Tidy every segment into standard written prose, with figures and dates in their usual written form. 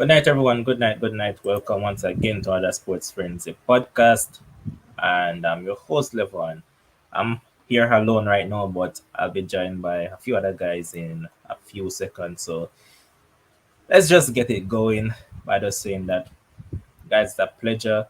Good night, everyone. Good night. Good night. Welcome once again to other Sports Frenzy podcast. And I'm your host, Levon. I'm here alone right now, but I'll be joined by a few other guys in a few seconds. So let's just get it going by just saying that, guys, it's a pleasure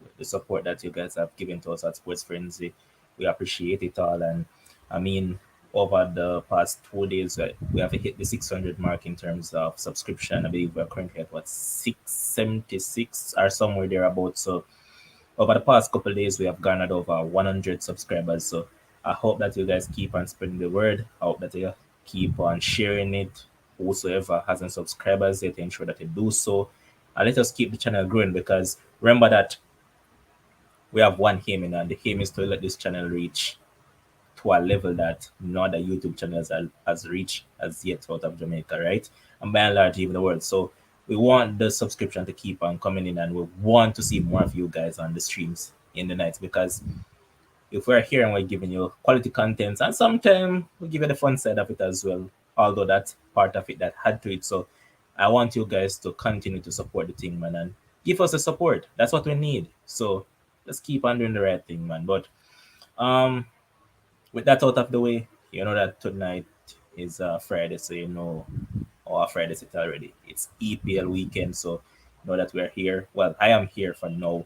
with the support that you guys have given to us at Sports Frenzy. We appreciate it all. And I mean, over the past 2 days, we have hit the 600 mark in terms of subscription. I believe we're currently at what, 676 or somewhere thereabouts. So over the past couple of days, we have garnered over 100 subscribers. So I hope that you guys keep on spreading the word. I hope that you keep on sharing it. Whosoever hasn't subscribers yet, ensure that you do so. And let us keep the channel growing, because remember that we have one aim, and the aim is to let this channel reach to a level that no other YouTube channels has reached as yet out of Jamaica, right? And by and large, even the world. So we want the subscription to keep on coming in, and we want to see more of you guys on the streams in the nights, because if we're here and we're giving you quality content, and sometimes we give you the fun side of it as well, although that's part of it that had to it. So I want you guys to continue to support the thing, man, and give us the support. That's what we need. So let's keep on doing the right thing, man. But um with that out of the way, you know that tonight is Friday, so you know, Friday's it already. It's EPL weekend, so you know that we're here. Well, I am here for now.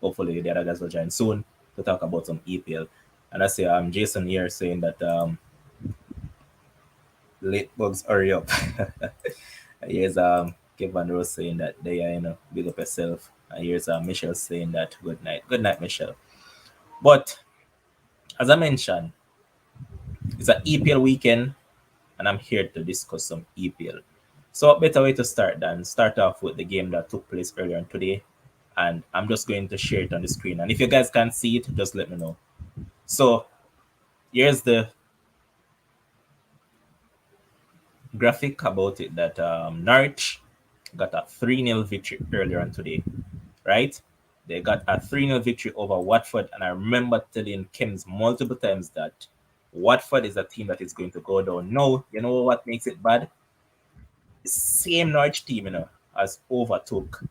Hopefully, the other guys will join soon to talk about some EPL. And I say, Jason here saying that late bugs hurry up. Here's Kevin Rose saying that they are, big up yourself. And here's Michelle saying that good night, Michelle. But as I mentioned, it's an EPL weekend, and I'm here to discuss some EPL. So, a better way to start than start off with the game that took place earlier on today. And I'm just going to share it on the screen. And if you guys can't see it, just let me know. So, here's the graphic about it, that Norwich got a 3-0 victory earlier on today, right? They got a 3-0 victory over Watford. And I remember telling Kems multiple times that Watford is a team that is going to go down. No, you know what makes it bad? The same Norwich team, has overtook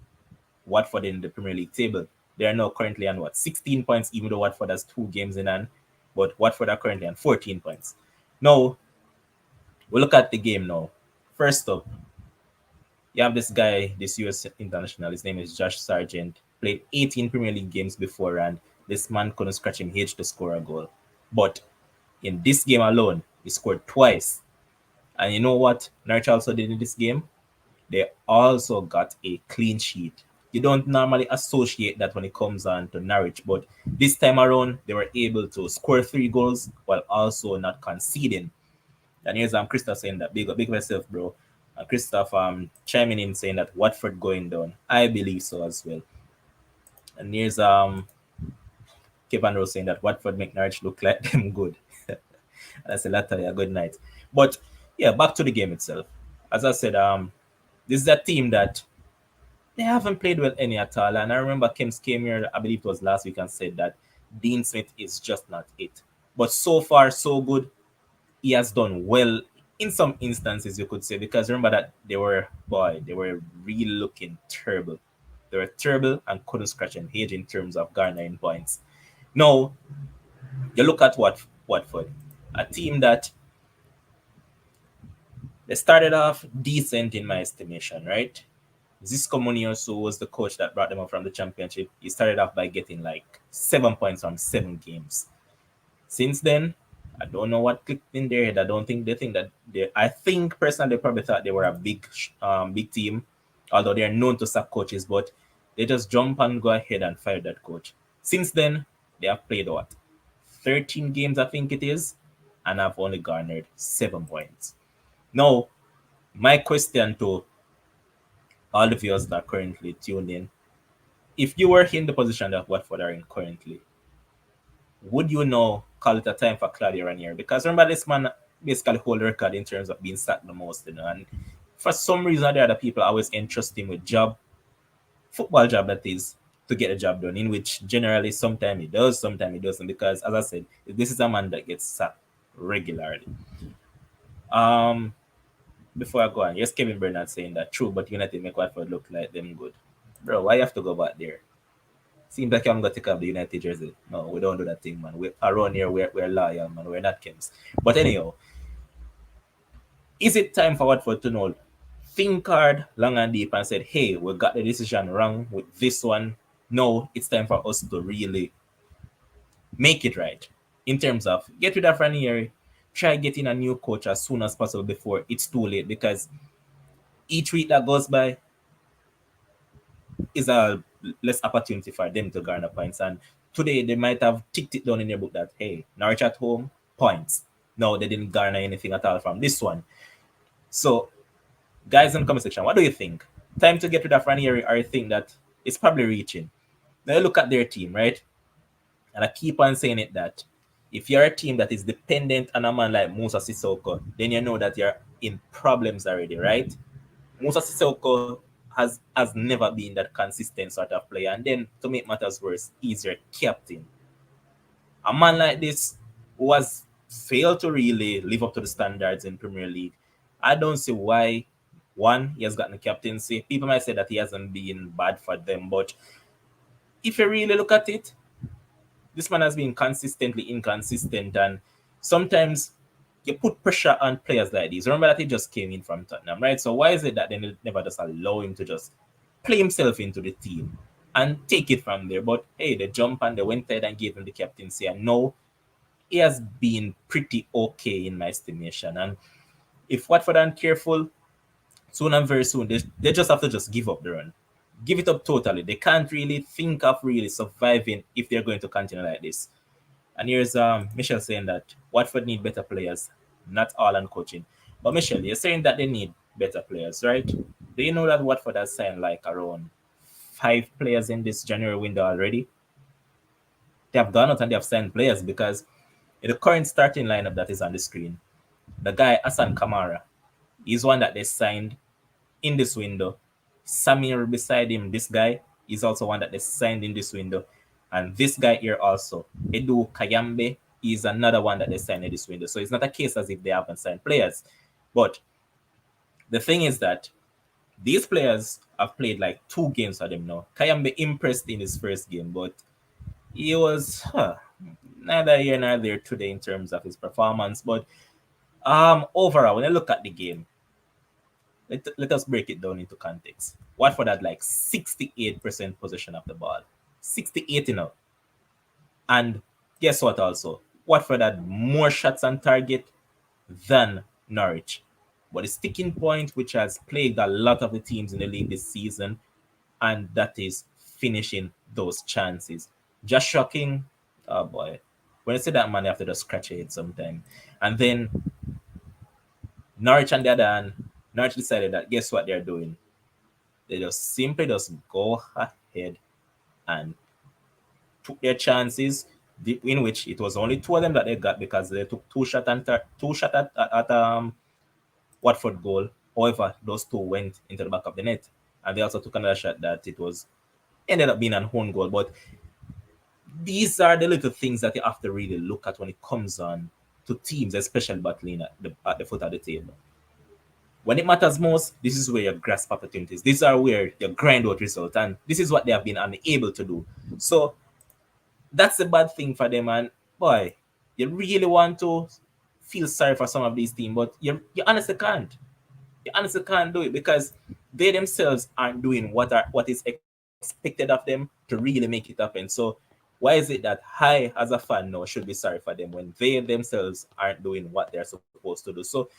Watford in the Premier League table. They are now currently on 16 points, even though Watford has 2 games in hand. But Watford are currently on 14 points. Now, we look at the game now. First up, you have this guy, this US international. His name is Josh Sargent. Played 18 Premier League games before, and this man couldn't scratch him hitch to score a goal. But in this game alone, he scored twice. And you know what Norwich also did in this game? They also got a clean sheet. You don't normally associate that when it comes on to Norwich, but this time around, they were able to score 3 goals while also not conceding. And here's Christoph saying that big myself, bro. Christoph chiming in saying that Watford going down. I believe so as well. And here's Kevin Rose saying that Watford make Norwich look like them good. That's a latter, yeah, good night. But yeah, back to the game itself. As I said, this is a team that they haven't played well any at all. And I remember Kems came here, I believe it was last week, and said that Dean Smith is just not it. But so far, so good. He has done well in some instances, you could say, because remember that they were really looking terrible. They were terrible and couldn't scratch an edge in terms of garnering points. Now, you look at Watford, a team that they started off decent in my estimation, right? Zisco Munoz was the coach that brought them up from the championship. He started off by getting like 7 points from 7 games. Since then, I don't know what clicked in their head. I don't think they think that I think personally they probably thought they were a big team, although they are known to sack coaches, but they just jump and go ahead and fire that coach. Since then, they have played 13 games, I think it is, and have only garnered 7 points. Now, my question to all the viewers that are currently tuned in, if you were in the position that Watford are in currently, would you now call it a time for Claudio Ranieri? Because remember, this man basically hold the record in terms of being sacked the most, and for some reason, there are the people always entrust him with football job that is, to get the job done, in which generally sometimes he does, sometimes he doesn't, because as I said, this is a man that gets sacked regularly. before I go on, yes, Kevin Bernard saying that true, but United make Watford look like them good. Bro, why you have to go back there? Seems like I'm gonna take up the United jersey. No, we don't do that thing, man. We around here we're loyal, man. We're not Kims. But anyhow, is it time for Watford to know? Think hard, long and deep, and said, hey, we got the decision wrong with this one. No, it's time for us to really make it right. In terms of get rid of Ranieri, try getting a new coach as soon as possible before it's too late, because each week that goes by is a less opportunity for them to garner points. And today they might have ticked it down in their book that, hey, Norwich at home, points. No, they didn't garner anything at all from this one. So, guys in the comment section, what do you think? Time to get rid of Ranieri, or you think that it's probably reaching? Now look at their team, right? And I keep on saying it that if you're a team that is dependent on a man like Musa Sissoko, then you know that you're in problems already, right? Musa Sissoko has never been that consistent sort of player. And then to make matters worse, he's your captain. A man like this who has failed to really live up to the standards in Premier League, I don't see why. One, he has gotten the captaincy. People might say that he hasn't been bad for them, but if you really look at it, this man has been consistently inconsistent, and sometimes you put pressure on players like these. Remember that he just came in from Tottenham, right? So why is it that they never just allow him to just play himself into the team and take it from there? But hey, they jump and they went ahead and gave him the captaincy, and now he has been pretty okay in my estimation. And if Watford aren't careful, soon and very soon, they just have to just give up the run. Give it up totally. They can't really think of really surviving if they're going to continue like this. And here's Michelle saying that Watford need better players, not all on coaching. But Michelle, you're saying that they need better players, right? Do you know that Watford has signed like around 5 players in this January window already? They have gone out and they have signed players, because in the current starting lineup that is on the screen, the guy Hassan Kamara is one that they signed in this window. Samir beside him, this guy is also one that they signed in this window. And this guy here also, Edu Kayambe, is another one that they signed in this window. So it's not a case as if they haven't signed players. But the thing is that these players have played like 2 games for them now. Kayambe impressed in his first game, but he was neither here nor there today in terms of his performance. But overall, when I look at the game, let us break it down into context. Watford had like 68% possession of the ball. 68, you know. And guess what also? Watford had more shots on target than Norwich. But the sticking point, which has plagued a lot of the teams in the league this season, and that is finishing those chances. Just shocking. Oh boy. When I say that, man, you have to just scratch your head sometime. And then Norwich on the other hand, Norwich decided that guess what they're doing? They just simply just go ahead and took their chances, in which it was only 2 of them that they got because they took 2 shots at Watford goal. However, those 2 went into the back of the net, and they also took another shot that it was ended up being an own goal. But these are the little things that you have to really look at when it comes on to teams, especially battling at the foot of the table. When it matters most, this is where you grasp opportunities. These are where you grind out results, and this is what they have been unable to do. So that's a bad thing for them. And boy, you really want to feel sorry for some of these teams, but you honestly can't. You honestly can't do it, because they themselves aren't doing what is expected of them to really make it happen. So why is it that I, as a fan now, should be sorry for them when they themselves aren't doing what they're supposed to do? So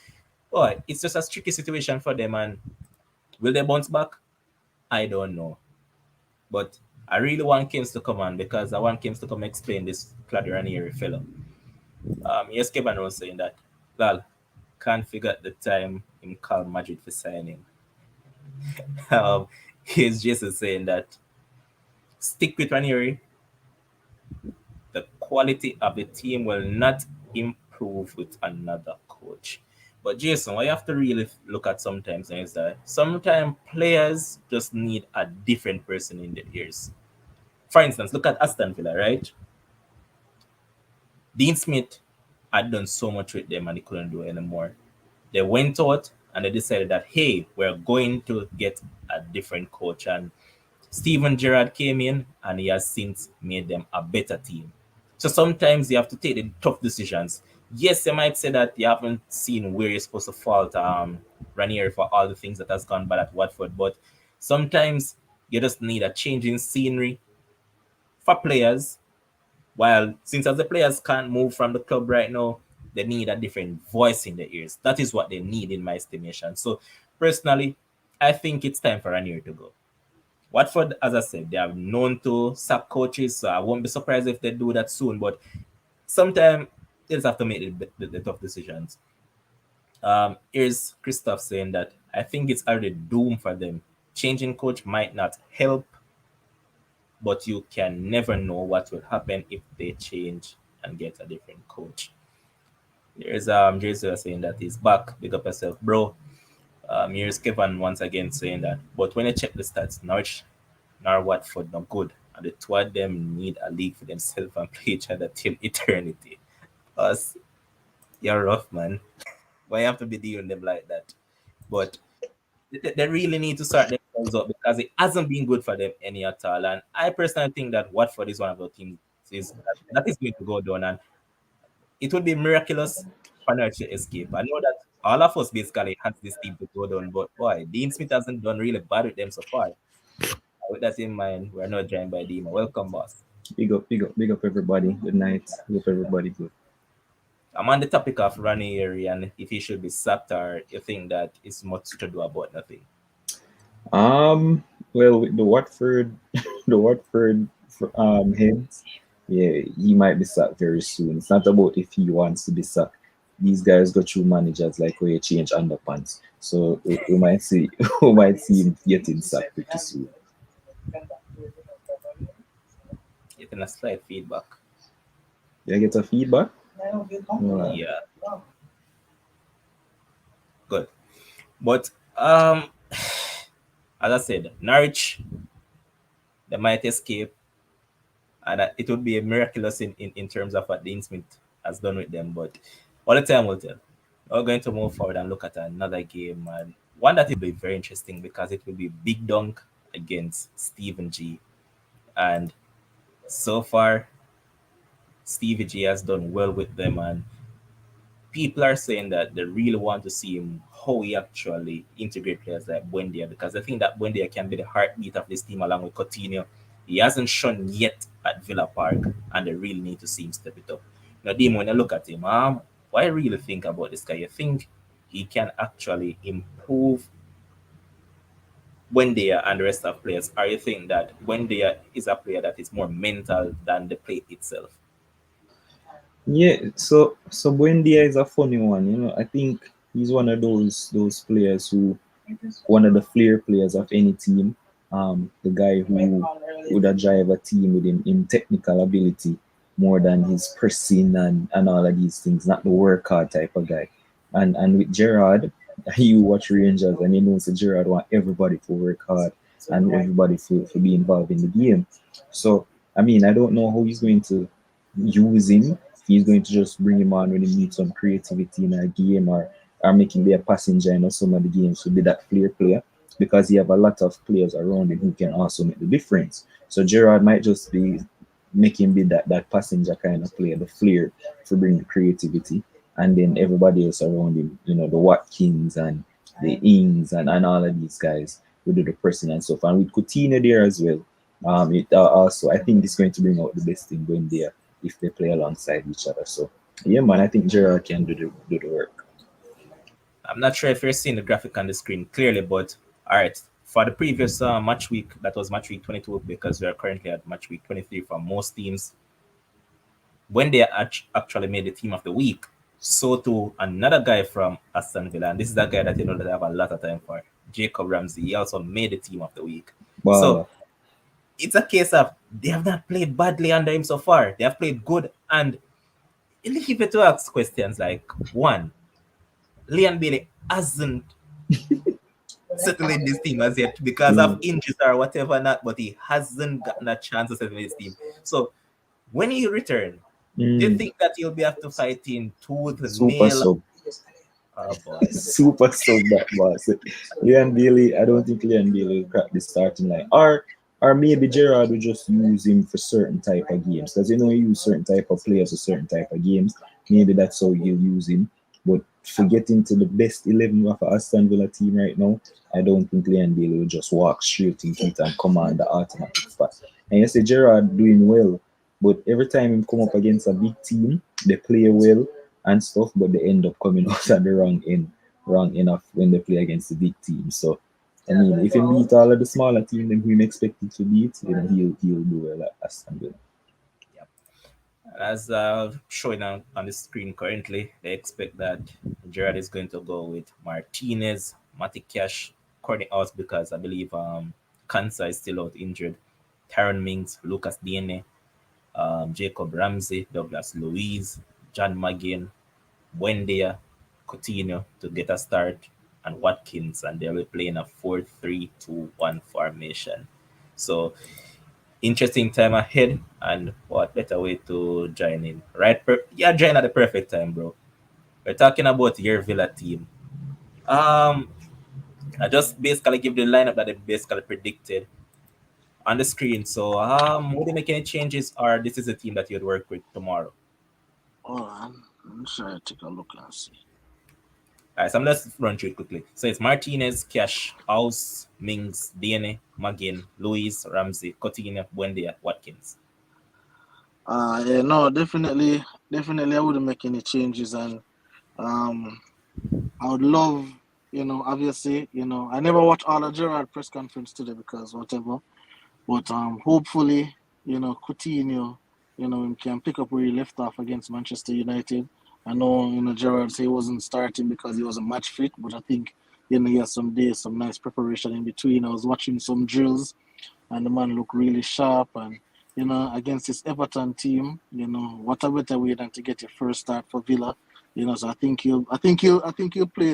boy, it's just a tricky situation for them. And will they bounce back? I don't know. But I really want Kings to come on, because I want Kings to come explain this Claudio Ranieri fellow. Yes, Kevin was saying that, well, can't figure out the time in call Madrid for signing. He's just saying that stick with Ranieri. The quality of the team will not improve with another coach. But Jason, what you have to really look at sometimes is that sometimes players just need a different person in their ears. For instance, look at Aston Villa, right? Dean Smith had done so much with them and he couldn't do it anymore. They went out and they decided that, hey, we're going to get a different coach. And Steven Gerrard came in, and he has since made them a better team. So sometimes you have to take the tough decisions. Yes, you might say that you haven't seen where you're supposed to fault Ranieri for all the things that has gone bad at Watford, but sometimes you just need a change in scenery for players. While since as the players can't move from the club right now, they need a different voice in their ears. That is what they need, in my estimation. So personally, I think it's time for Ranieri to go. Watford, as I said, they are known to sack coaches, so I won't be surprised if they do that soon. But sometimes they just have to make the tough decisions. Here's Christoph saying that I think it's already doomed for them. Changing coach might not help, but you can never know what will happen if they change and get a different coach. Here's Jason saying that he's back. Big up yourself, bro. Here's Kevin once again saying that. But when I check the stats, Norwich nor Watford not good. And the two of them need a league for themselves and play each other till eternity. Us, you're rough, man. Why you have to be dealing them like that? But they really need to sort themselves out because it hasn't been good for them any at all. And I personally think that Watford is one of the teams that is going to go down. And it would be miraculous for Norwich to escape. I know that all of us basically has this team to go down, but boy, Dean Smith hasn't done really bad with them so far. With that in mind, we're not joined by Dima. Welcome, boss. Big up everybody. Good night. Hope everybody good. I'm on the topic of Ranieri and if he should be sacked or you think that it's much to do about nothing. Well, with the Watford, the Watford heads, yeah, he might be sacked very soon. It's not about if he wants to be sacked. These guys go through managers like where you change underpants. So we might see we might see him getting sacked pretty soon. Getting a slight feedback. You get a feedback? Uh, Yeah, good. But as I said, Norwich they might escape, and it would be a miraculous in terms of what Dean Smith has done with them. But all the time will tell. We're going to move forward and look at another game, and one that will be very interesting because it will be Big Dunk against Stephen G. And so far, Stevie G has done well with them, and people are saying that they really want to see him how he actually integrate players like Buendia because I think that Buendia can be the heartbeat of this team along with Coutinho. He hasn't shown yet at Villa Park, and they really need to see him step it up. Now, Dimo, when you look at him, what I really think about this guy, you think he can actually improve Buendia and the rest of players, or you think that Buendia is a player that is more mental than the play itself? Yeah, so Buendia is a funny one, you know. I think he's one of those players who one of the flair players of any team. The guy who would have drive a team with him in technical ability more than his pressing and all of these things, not the work hard type of guy. And with Gerard, you watch Rangers and you know so Gerard want everybody to work hard and everybody to be involved in the game. So I mean I don't know how he's going to use him. He's going to just bring him on when he needs some creativity in a game or make him be a passenger in some of the games to be that flair player because he have a lot of players around him who can also make the difference. So Gerard might just be make him be that passenger kind of player, the flair to bring the creativity, and then everybody else around him, you know, the Watkins and the Ings and all of these guys will do the pressing and stuff. And with Coutinho there as well, it also I think it's going to bring out the best thing going there if they play alongside each other. So yeah, man, I think Gerard can do the work. I'm not sure if you're seeing the graphic on the screen clearly, but all right. For the previous match week, that was match week 22, because we are currently at match week 23 for most teams. When they actually made the team of the week, so to another guy from Aston Villa, and this is a guy that you know that I have a lot of time for, Jacob Ramsey. He also made the team of the week. So Baller. it's a case of they have not played badly under him so far. They have played good, and if you to ask questions like one, Leon Bailey hasn't settle in this team as yet because of Mm, injuries or whatever not, but he hasn't gotten a chance to settle in his team. So when he return, do you mm, think that he'll be have to fight in tooth and super nail? sub. Oh boy. Super sub that boss. Leon Bailey, I don't think Leon Bailey will crack the starting line. Or maybe Gerard will just use him for certain type of games. Because he use certain type of players for certain type of games. Maybe that's how he'll use him. But for getting to the best 11 of a Aston Villa team right now, I don't think Leon Bailey will just walk straight into it and command the automatic spot. And you say Gerard doing well, but every time he come up against a big team, they play well and stuff, but they end up coming out at the wrong end of when they play against the big team. So I mean, if he beat all of the smaller team then who him expected to beat, then he'll do well at Aston Villa. Yep. As showing on the screen currently, they expect that Gerard is going to go with Martinez, Matty Cash, Courtney House because I believe Kansa is still out injured. Taron Mings, Lucas Digne, Jacob Ramsey, Douglas Luiz, John McGinn, Buendia, Coutinho to get a start, and Watkins, and they'll be playing a 4-3-2-1 formation. So interesting time ahead, and what better way to join in? Right, yeah, join at the perfect time, bro. We're talking about your Villa team. Um, I just basically give the lineup that they basically predicted on the screen. So, would you make any changes, or this is the team that you'd work with tomorrow? Oh, I'm trying to take a look and see. All right, so I'm just run through it quickly. So it's Martinez, Cash, House, Mings, DNA, Magin, Luis, Ramsey, Coutinho, Buendia, Watkins. Yeah, no, definitely, I wouldn't make any changes, and um, I would love, obviously, I never watched all of Gerard press conference today because whatever, but hopefully, Coutinho, him can pick up where he left off against Manchester United. I know, Gerard say he wasn't starting because he wasn't match fit, but I think, he has some days, some nice preparation in between. I was watching some drills and the man looked really sharp. And against this Everton team, what a better way than to get your first start for Villa. So I think he'll play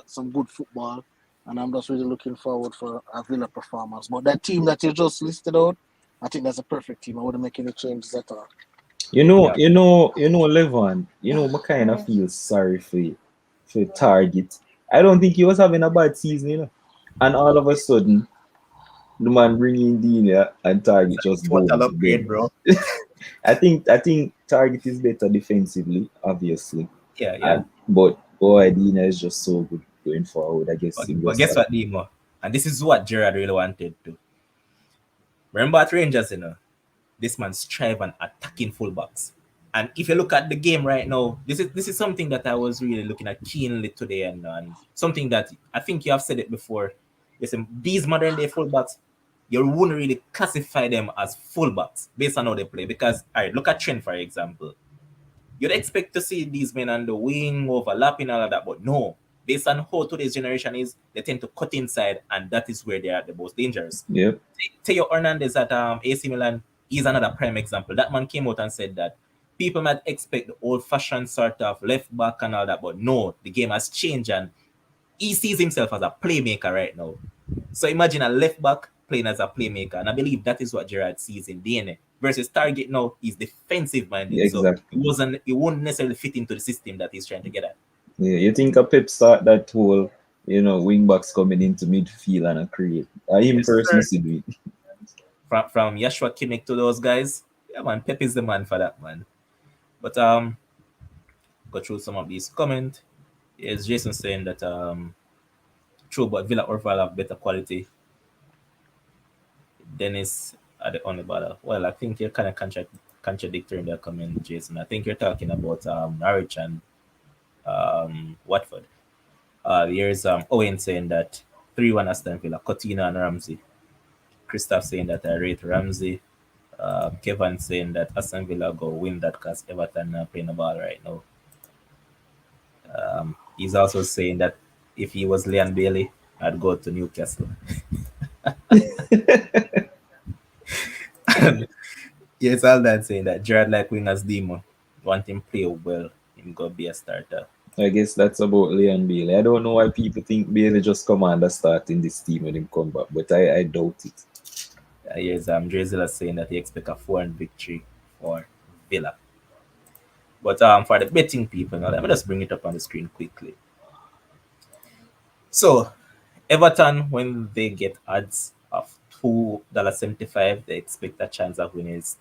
some good football, and I'm just really looking forward for a Villa performance. But that team that you just listed out, I think that's a perfect team. I wouldn't make any changes at all. Yeah. Levon, I kind of feel sorry for Target. I don't think he was having a bad season, And all of a sudden, the man bringing Dina and Target just Total bones upgrade, again. bro. I think Target is better defensively, obviously. Yeah, yeah. But boy, Dina is just so good going forward. I guess he But just guess what, Demo? And this is what Gerard really wanted to. Remember at Rangers, this man strive on attacking fullbacks. And if you look at the game right now, this is something that I was really looking at keenly today, and something that I think you have said it before. Listen, these modern day fullbacks, you wouldn't really classify them as fullbacks based on how they play. Because, all right, look at Trent, for example. You'd expect to see these men on the wing overlapping all of that, but no. Based on how today's generation is, they tend to cut inside, and that is where they are the most dangerous. yep. Teo Hernandez at AC Milan is another prime example. That man came out and said that people might expect the old-fashioned sort of left back and all that, but no, the game has changed, and he sees himself as a playmaker right now. So imagine a left back playing as a playmaker, and I believe that is what Gerard sees in DNA. Versus Target now, he's defensive minded, so Exactly. he won't necessarily fit into the system that he's trying to get at. Yeah, you think a Pep start that whole, wing backs coming into midfield and a create. Him Yes, personally sir. do it. From Joshua Kimmich to those guys, yeah, man, Pep is the man for that, man. But go through some of these comments. Is Jason saying that true, but Villa overall have better quality. Dennis at the only battle. Well, I think you're kind of contradicting that comment, Jason. I think you're talking about Norwich and Watford. Here's Owen saying that 3-1 Aston Villa, Coutinho and Ramsey. Christoph saying that I rate Ramsey. Kevin saying that Aston Villa go win that because Everton are playing the ball right now. He's also saying that if he was Leon Bailey, I'd go to Newcastle. Yes, all that saying that Gerard like wingers demo. Want him play well, him go be a starter. I guess that's about Leon Bailey. I don't know why people think Bailey just come and start in this team when him come back, but I doubt it. Here's Drizella saying that he expect a 4-1 victory for Villa. But for the betting people, now let me just bring it up on the screen quickly. So Everton, when they get odds of $2.75, they expect a chance of winning is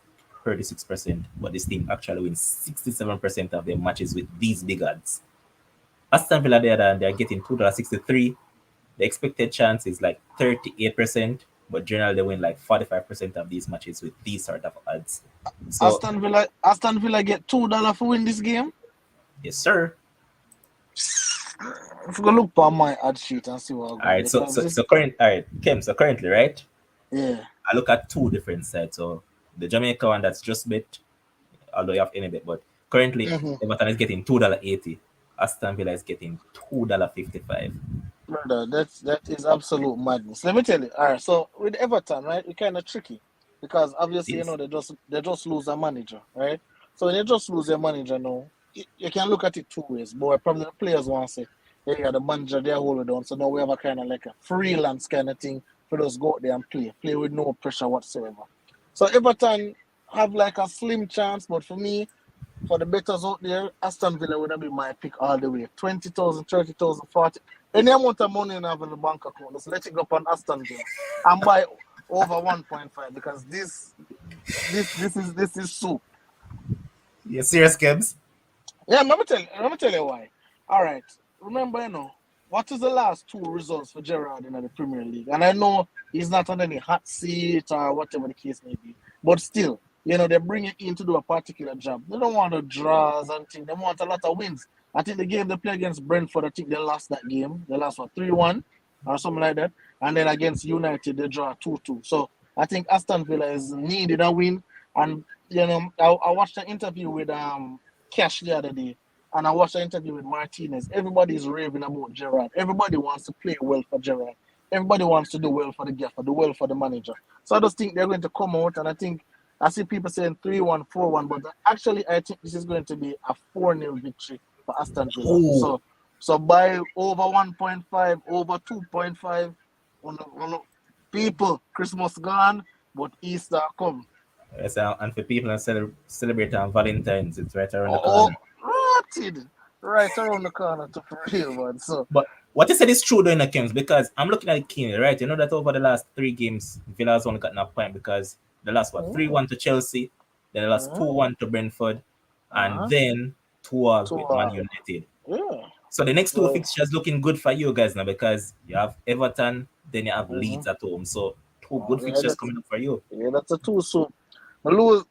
36%, but this team actually wins 67% of their matches with these big odds. Aston Villa, they're getting $2.63. The expected chance is like 38%, but generally they win like 45% of these matches with these sort of odds. So, Aston Villa get $2 for win this game. yes, sir. If you go look for my ad sheet and see what I All go right. So, because so, this, so current. All right, Kim. So currently, right? yeah. I look at two different sides. So the Jamaica one that's just bet, although you have any bet, but currently Mm-hmm. Everton is getting $2.80. Aston Villa is getting $2.55. Brother, that is absolute madness. Let me tell you. All right, so with Everton, right, it's kind of tricky because obviously Yes. they just lose a manager, right? So when they just lose their manager now, you can look at it two ways. But probably the players want to say, hey, yeah, the manager they're holding on, so now we have a kind of like a freelance kind of thing for us go out there and play with no pressure whatsoever. So Everton have like a slim chance, but for me, for the betters out there, Aston Villa would be my pick all the way. 20,000, 30,000, 40. Any amount of money you have in the bank account, just let it go up on Aston Villa and buy over 1.5 because this is soup. You serious, Gibbs? Yeah, let me tell you why. All right. Remember, what is the last two results for Gerrard in the Premier League? And I know he's not on any hot seat or whatever the case may be. But still, they bring him in to do a particular job. They don't want to draws and things. They want a lot of wins. I think the game they play against Brentford, I think they lost that game. They lost, 3-1 or something like that. And then against United, they draw 2-2. So I think Aston Villa is needed a win. And, I watched an interview with Cash the other day, and I watched an interview with Martinez. Everybody's raving about Gerrard. Everybody wants to play well for Gerrard. Everybody wants to do well for the gaffer, do well for the manager. So I just think they're going to come out, and I think I see people saying 3-1, 4-1, but actually I think this is going to be a 4-0 victory for Aston Villa. Oh, So by over 1.5, over 2.5, people, Christmas gone, but Easter come. yes, and for people that celebrate on Valentine's, it's right around the Oh, corner. rotted right around the corner to for real, man. So, But what you said is true during the games because I'm looking at Keeney, right? You know that over the last three games, Villa's only gotten a point because they lost what mm, 3-1 to Chelsea, then they lost mm, 2-1 to Brentford, and uh-huh, then 2-all to with Man United. yeah. So the next two So, fixtures looking good for you guys now because you have Everton, then you have mm-hmm. Leeds at home. So two good fixtures coming up for you. That's a two. So, I lose.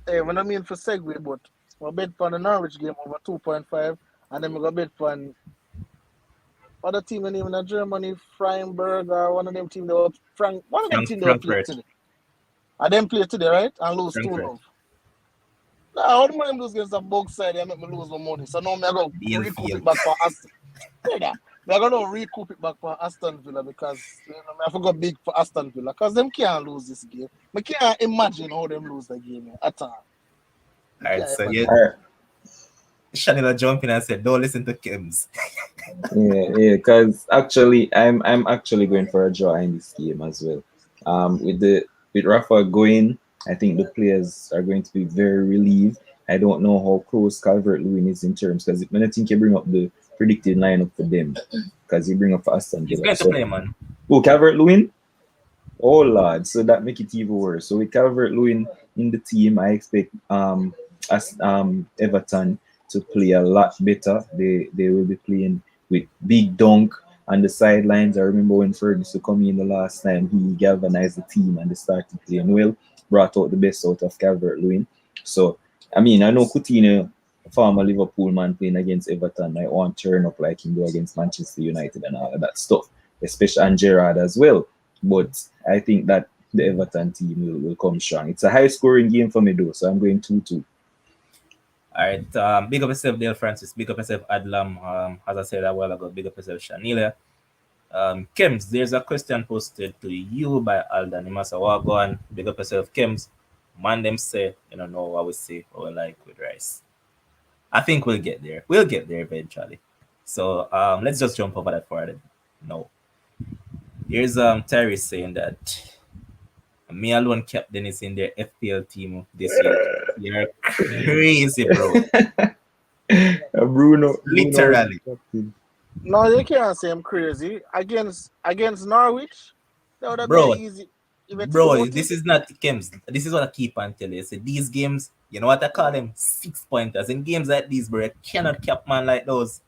Hey, when I mean for segue, but I bet for the Norwich game over 2.5, and then we go bet for other team in even Germany, Freiburg, or one of them team they were one of them team they were playing Frankfurt, today. And them play today, right? And lose 2 Frankfurt, love. Now, how do I lose against a bug side and make me lose my money? So now I go recoup it Bielefeld. back for Aston. Yeah, they're gonna recoup it back for Aston Villa because I forgot big for Aston Villa because them can't lose this game. I can't imagine how them lose the game at all. I All right, can't so you imagine. All right. Shanila jumped in and said, "Don't listen to Kims." Yeah. Because actually, I'm actually going for a draw in this game as well. With Rafa going, I think the players are going to be very relieved. I don't know how close Calvert-Lewin is in terms because I think you bring up the predicted lineup for them because you bring up for Aston He's Villa. going to So, play, man. oh, Calvert-Lewin. Oh Lord, so that make it even worse. So with Calvert Lewin in the team, I expect as Everton to play a lot better. They will be playing with big dunk on the sidelines. I remember when Ferguson come in the last time, he galvanized the team and they started playing well, brought out the best out of Calvert Lewin. So I mean I know Coutinho, former Liverpool man playing against Everton, I want to turn up like he do against Manchester United and all of that stuff, especially and Gerrard as well. But I think that the Everton team will come strong. It's a high scoring game for me though, so I'm going 2-2. All right. Big up yourself, Dale Francis. Big up yourself, Adlam. As I said a while ago, big up yourself, Shanila. Kems, there's a question posted to you by Aldan. You must have walk on. Big up yourself, Kems. Man, them say, you don't know what we say or like with rice. I think we'll get there. We'll get there eventually. So let's just jump over that for it. No. Here's Terry saying that me alone kept Dennis in their FPL team this week. You're crazy, bro. Bruno was Literally. captain. No, you can't say I'm crazy. Against Norwich, that would have been Bro, easy if you think bro, about it. this is not games. This is what I keep on telling you. So these games, you know what I call them? 6 pointers. In games like these, bro, you cannot cap man like those.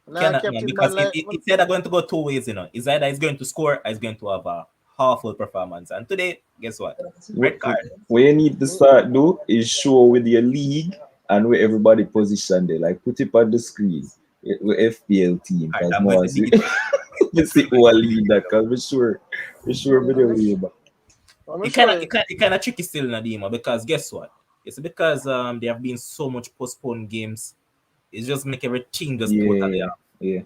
Now, Cannot, man, Captain Man, because like, it's either going to go two ways, you know. It's either he's going to score or he's going to have a half-full performance. And today, guess what? What, Red card. what you need to start do is show with your league and where everybody position there. Like put it on the screen with FPL team All right, because I'm going more to see need it. you see who will lead that because we're sure video I'm, way back. I'm It kind of sure. it kind of tricky still, Nadima, because guess what? It's because there have been so much postponed games. It's just make everything just totally Yeah, yeah.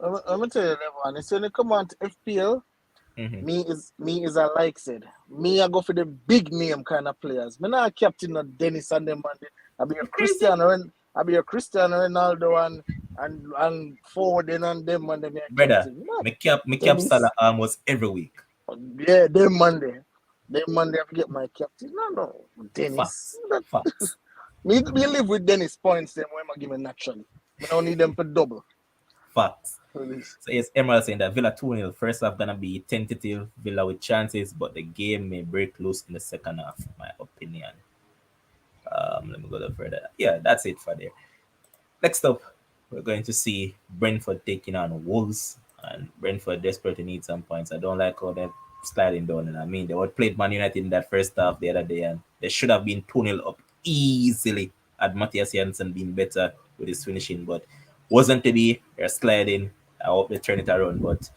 I'm gonna tell you that one. It's when you come on to FPL, off. me is a like said. Me I go for the big name kind of players. Me not captain of Dennis and them man. You crazy? I be a Cristiano Ronaldo and forwarding on them and them a Brother, captain. Not me cap Salah Dennis. almost every week. Yeah, them Monday. Them Monday I get my captain. No, Dennis. Facts. Facts. Me live with Dennis points them when I give me naturally. Me don't need them for double. Facts. Please. So yes, Emerald saying that Villa 2-0. First half gonna be tentative, Villa with chances, but the game may break loose in the second half, my opinion. Let me go a further. Yeah, that's it for there. Next up, we're going to see Brentford taking on Wolves, and Brentford desperately need some points. I don't like how they're sliding down. And I mean, they would played Man United in that first half the other day, and they should have been 2-0 up easily had Matthias Janssen been better with his finishing, but wasn't to be. They're sliding. I hope they turn it around. But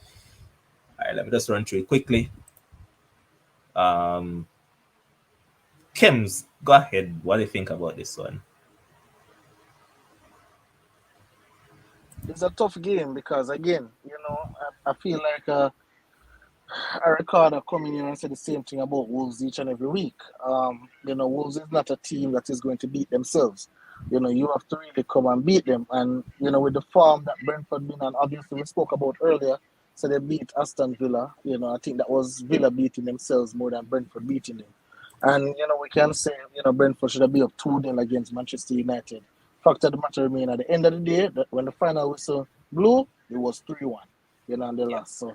all right, let me just run through it quickly. Um, Kims, go ahead. What do you think about this one? It's a tough game because again, I feel like I record coming here and say the same thing about Wolves each and every week. Wolves is not a team that is going to beat themselves. You have to really come and beat them. And with the form that Brentford been on, obviously we spoke about earlier. So they beat Aston Villa. I think that was Villa beating themselves more than Brentford beating them. And we can say Brentford should have been up 2-0 against Manchester United. Fact of the matter remain at the end of the day, that when the final whistle blew, it was 3-1. And they lost. So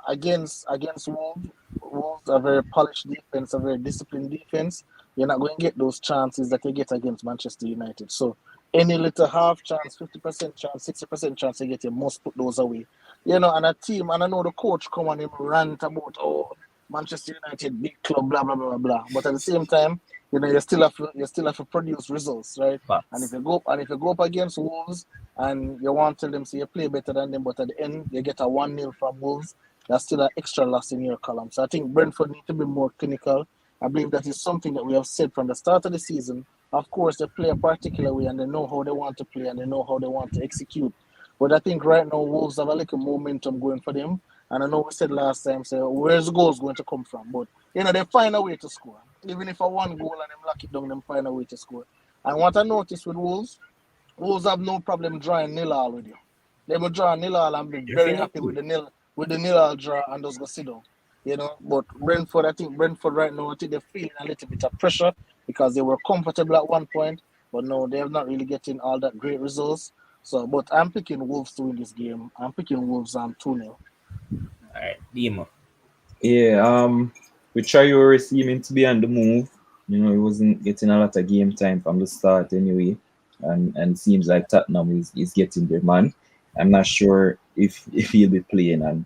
against Wolves a very polished defense, a very disciplined defense. You're not going to get those chances that you get against Manchester United. So any little half chance, 50% chance, 60% chance you get, you must put those away. And a team, and I know the coach come on him rant about Manchester United big club, blah blah blah blah. But at the same time, you still have to produce results, right? And if Facts. you go up against Wolves and you want to tell them say you play better than them, but at the end you get a 1-0 from Wolves, that's still an extra loss in your column. So I think Brentford need to be more clinical. I believe that is something that we have said from the start of the season. Of course, they play a particular way and they know how they want to play and they know how they want to execute. But I think right now Wolves have a little momentum going for them. And I know we said last time, so where's the goals going to come from? But they find a way to score. Even if a one goal and them lock it down, them find a way to score. And what I noticed with Wolves have no problem drawing nil all with you. They will draw nil all and be If you very need happy to. with the nil all draw and just go sit down. But Brentford, I think Brentford right now, I think they're feeling a little bit of pressure because they were comfortable at one point, but no, they're not really getting all that great results. So, but I'm picking Wolves to win this game. I'm picking Wolves on 2-0. All right, Demo. Yeah, we try to seeming to be on the move. He wasn't getting a lot of game time from the start anyway. And seems like Tottenham is getting their man. I'm not sure if he'll be playing. And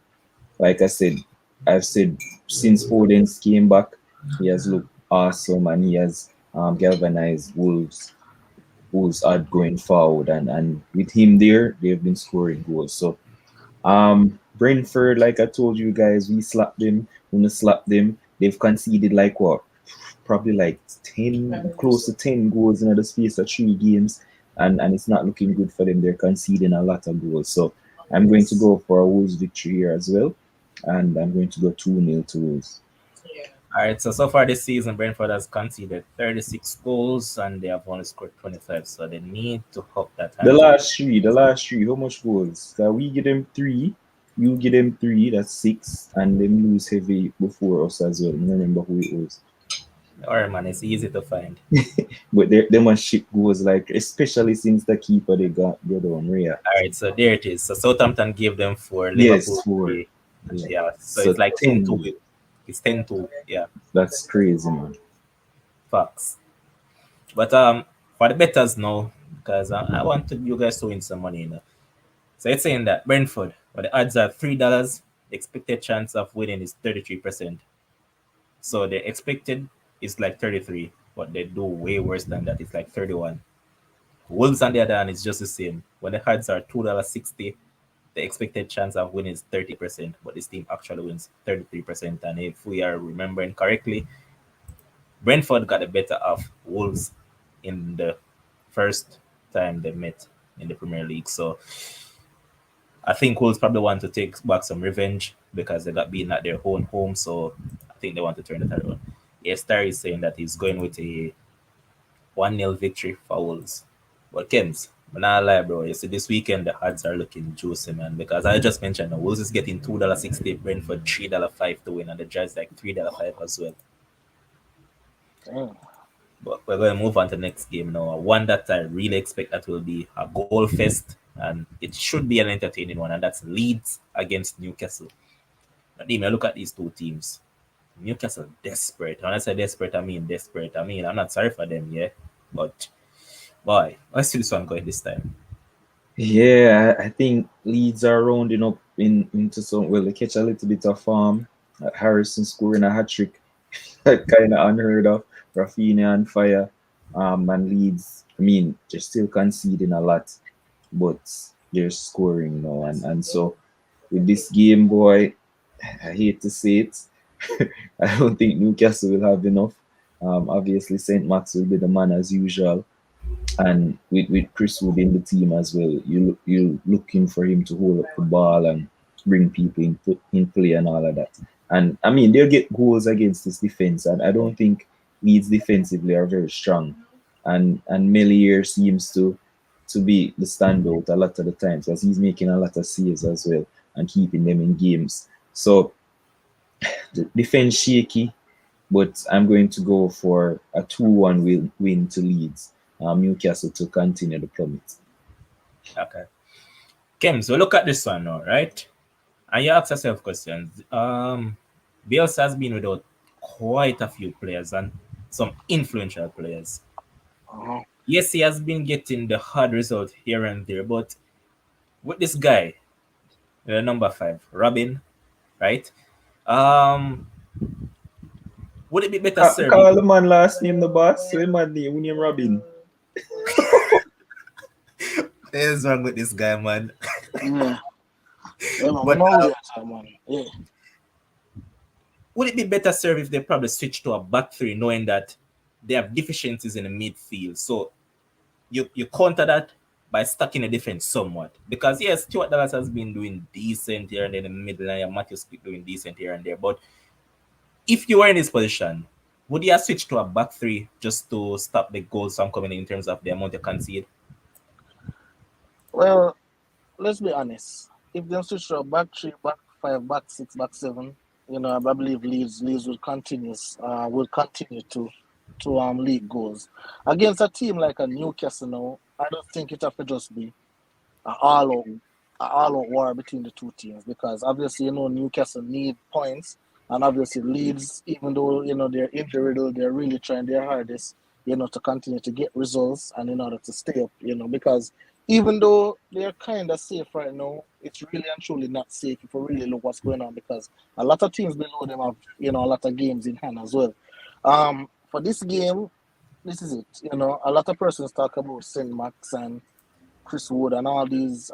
like I said, I've said since Foden's came back, he has looked awesome and he has galvanized Wolves are going forward. And with him there, they've been scoring goals. So Brentford, like I told you guys, we slapped them. When we slapped them, they've conceded like what? Probably like 10, close to 10 goals in the space of 3 games. And it's not looking good for them. They're conceding a lot of goals. So I'm going to go for a Wolves victory here as well. And I'm going to go 2-0 to Wolves. All right, so far this season, Brentford has conceded 36 goals and they have only scored 25. So they need to up that The ante. last three, how much goals? So we get them 3, you get them 3, that's 6, and them lose heavy before us as well. I don't remember who it was. Or man, it's easy to find. But they must ship goals like, especially since the keeper they got the other one Rhea. All right, so there it is. So Southampton gave them 4, Yes, Liverpool four. 3. Yeah. Yeah, so So it's like 10-2. 10. It's 10-2. Yeah, That's crazy, man. facts. But for the betters now, because I want you guys to win some money, you know. So it's saying that Brentford, where the odds are $3, the expected chance of winning is 33%. So the expected is like 33, but they do way worse than that. It's like 31. Wolves on the other hand is just the same. When the odds are $2.60, the expected chance of winning is 30%, but this team actually wins 33%. And if we are remembering correctly, Brentford got the better of Wolves in the first time they met in the Premier League. So I think Wolves probably want to take back some revenge because they got beaten at their own home. So I think they want to turn it around. Star is saying that he's going with a 1-0 victory for Wolves. But Kems, I'm not lie, bro. You see, this weekend the odds are looking juicy, man. Because I just mentioned the Wolves is getting $2.60, Brentford $3.05 to win, and the Jazz like $3.05 as well. Damn. But we're going to move on to the next game now. One that I really expect that will be a goal fest, and it should be an entertaining one, and that's Leeds against Newcastle. Now, Dime, look at these two teams. Newcastle desperate. When I say desperate, I mean desperate. I mean, I'm not sorry for them, yeah. But boy, I see this one going this time. Yeah, I think Leeds are rounding up into some. Well, they catch a little bit of Harrison scoring a hat trick, kind of unheard of. Rafinha on fire, and Leeds. I mean, they're still conceding a lot, but they're scoring now, and so with this game, boy, I hate to say it, I don't think Newcastle will have enough. Obviously, Saint Max will be the man as usual, and with Chris Wood in the team as well, you looking for him to hold up the ball and bring people in play and all of that. And I mean, they'll get goals against this defense, and I don't think Leeds defensively are very strong. And Melier seems to be the standout a lot of the times because he's making a lot of saves as well and keeping them in games. So the defense shaky, but I'm going to go for a 2-1 win to Leeds. Newcastle to continue the plummet. Okay. Kems, we look at this one now, right? And you ask yourself questions. Bielsa has been without quite a few players and some influential players. Uh-huh. Yes, he has been getting the hard result here and there, but with this guy, number 5, Robin, right? Um, would it be better served if Call the man last name the boss. So man name Robin. there's wrong with this guy, man? Yeah. Yeah, man. We But know we are time, man. Yeah. would it be better served if they probably switch to a back three, knowing that they have deficiencies in the midfield? So you counter that by stacking the defense somewhat. Because yes, Stuart Dallas has been doing decent here and then in the middle, and Matthew Spick doing decent here and there. But if you were in this position, would you have switched to a back three just to stop the goals from coming in terms of the amount you concede? Well, let's be honest. If they switch to a back three, back five, back six, back seven, I believe Leeds will continue to lead goals against a team like a Newcastle. Now, I don't think it have to just be an all out war between the two teams because obviously Newcastle need points and obviously Leeds, even though they're injury riddled, they're really trying their hardest to continue to get results and in order to stay up because even though they're kind of safe right now, it's really and truly not safe if we really look what's going on because a lot of teams below them have a lot of games in hand as well. For this game, this is it. A lot of persons talk about Saint Max and Chris Wood and all these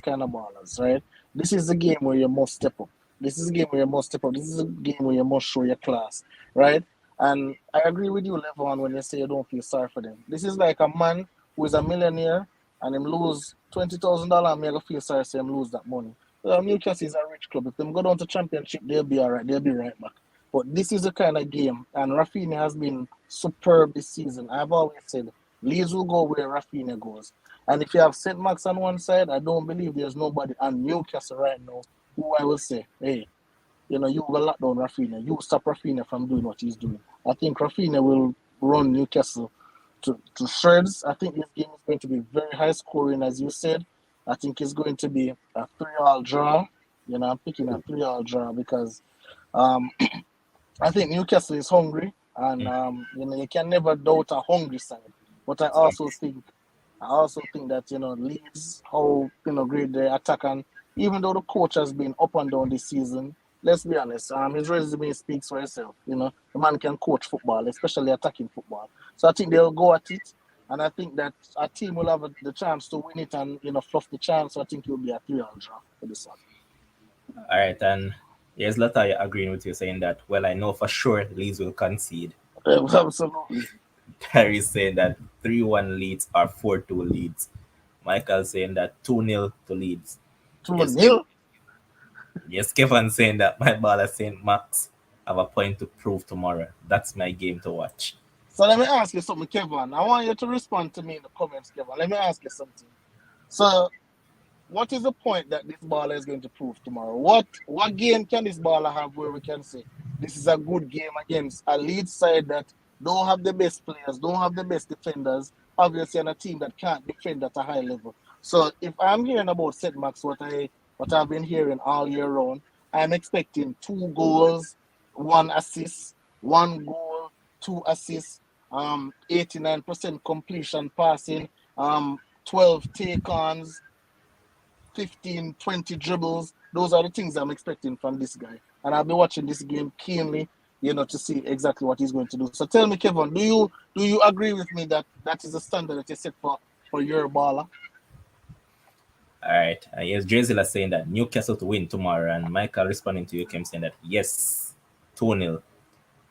kind of ballers, right? This is the game where you must step up. This is a game where you must step up. This is a game where you must show your class, right? And I agree with you, Levon, when you say you don't feel sorry for them. This is like a man who is a millionaire and him lose $20,000 and me go feel sorry say him lose that money. Newcastle is a rich club. If them go down to championship, they'll be all right. They'll be right back. But this is the kind of game, and Rafinha has been superb this season. I've always said Leeds will go where Rafinha goes. And if you have St. Max on one side, I don't believe there's nobody on Newcastle right now who I will say, hey, you will lock down Rafinha. You stop Rafinha from doing what he's doing. I think Rafinha will run Newcastle to shreds. I think this game is going to be very high scoring, as you said. I think it's going to be a 3-all draw. I'm picking a 3-all draw because um, I think Newcastle is hungry, and Mm. you can never doubt a hungry side. But I also think that Leeds, how great they attack, and even though the coach has been up and down this season, let's be honest, his resume speaks for itself. The man can coach football, especially attacking football. So I think they'll go at it, and I think that our team will have the chance to win it and fluff the chance. So I think it will be a 3-all draw for this one. All right, and here's Latoya agreeing with you, saying that, well, I know for sure Leeds will concede. Absolutely. Harry saying that 3-1 Leeds or 4-2 Leeds. Michael saying that 2-0 to Leeds. Two Yes, nil. yes, Kevin saying that my baller St. Max have a point to prove tomorrow. That's my game to watch. So let me ask you something, Kevin. I want you to respond to me in the comments, Kevin. Let me ask you something. So, what is the point that this baller is going to prove tomorrow? What game can this baller have where we can say this is a good game against a lead side that don't have the best players, don't have the best defenders, obviously, and a team that can't defend at a high level. So, if I'm hearing about setbacks, what I've been hearing all year round, I'm expecting 2 goals, 1 assist, 1 goal, 2 assists, 89% completion passing, 12 take-ons, 15, 20 dribbles. Those are the things I'm expecting from this guy. And I'll be watching this game keenly, to see exactly what he's going to do. So tell me, Kevin, do you agree with me that that is the standard that you set for your baller? All right. Yes, Drizilla saying that Newcastle to win tomorrow, and Michael responding to you, Kim, saying that yes, 2-0.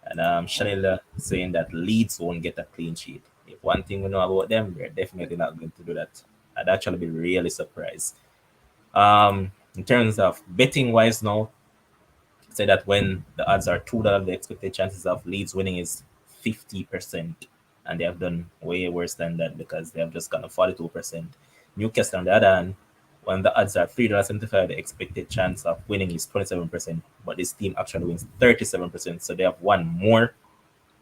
And Shanila saying that Leeds won't get a clean sheet. If one thing we know about them, they're definitely not going to do that. I'd actually be really surprised. In terms of betting wise now, say that when the odds are $2, the expected chances of Leeds winning is 50%. And they have done way worse than that because they have just gone to 42%. Newcastle, on the other hand, when the odds are $3.75, the expected chance of winning is 27%. But this team actually wins 37%. So they have won more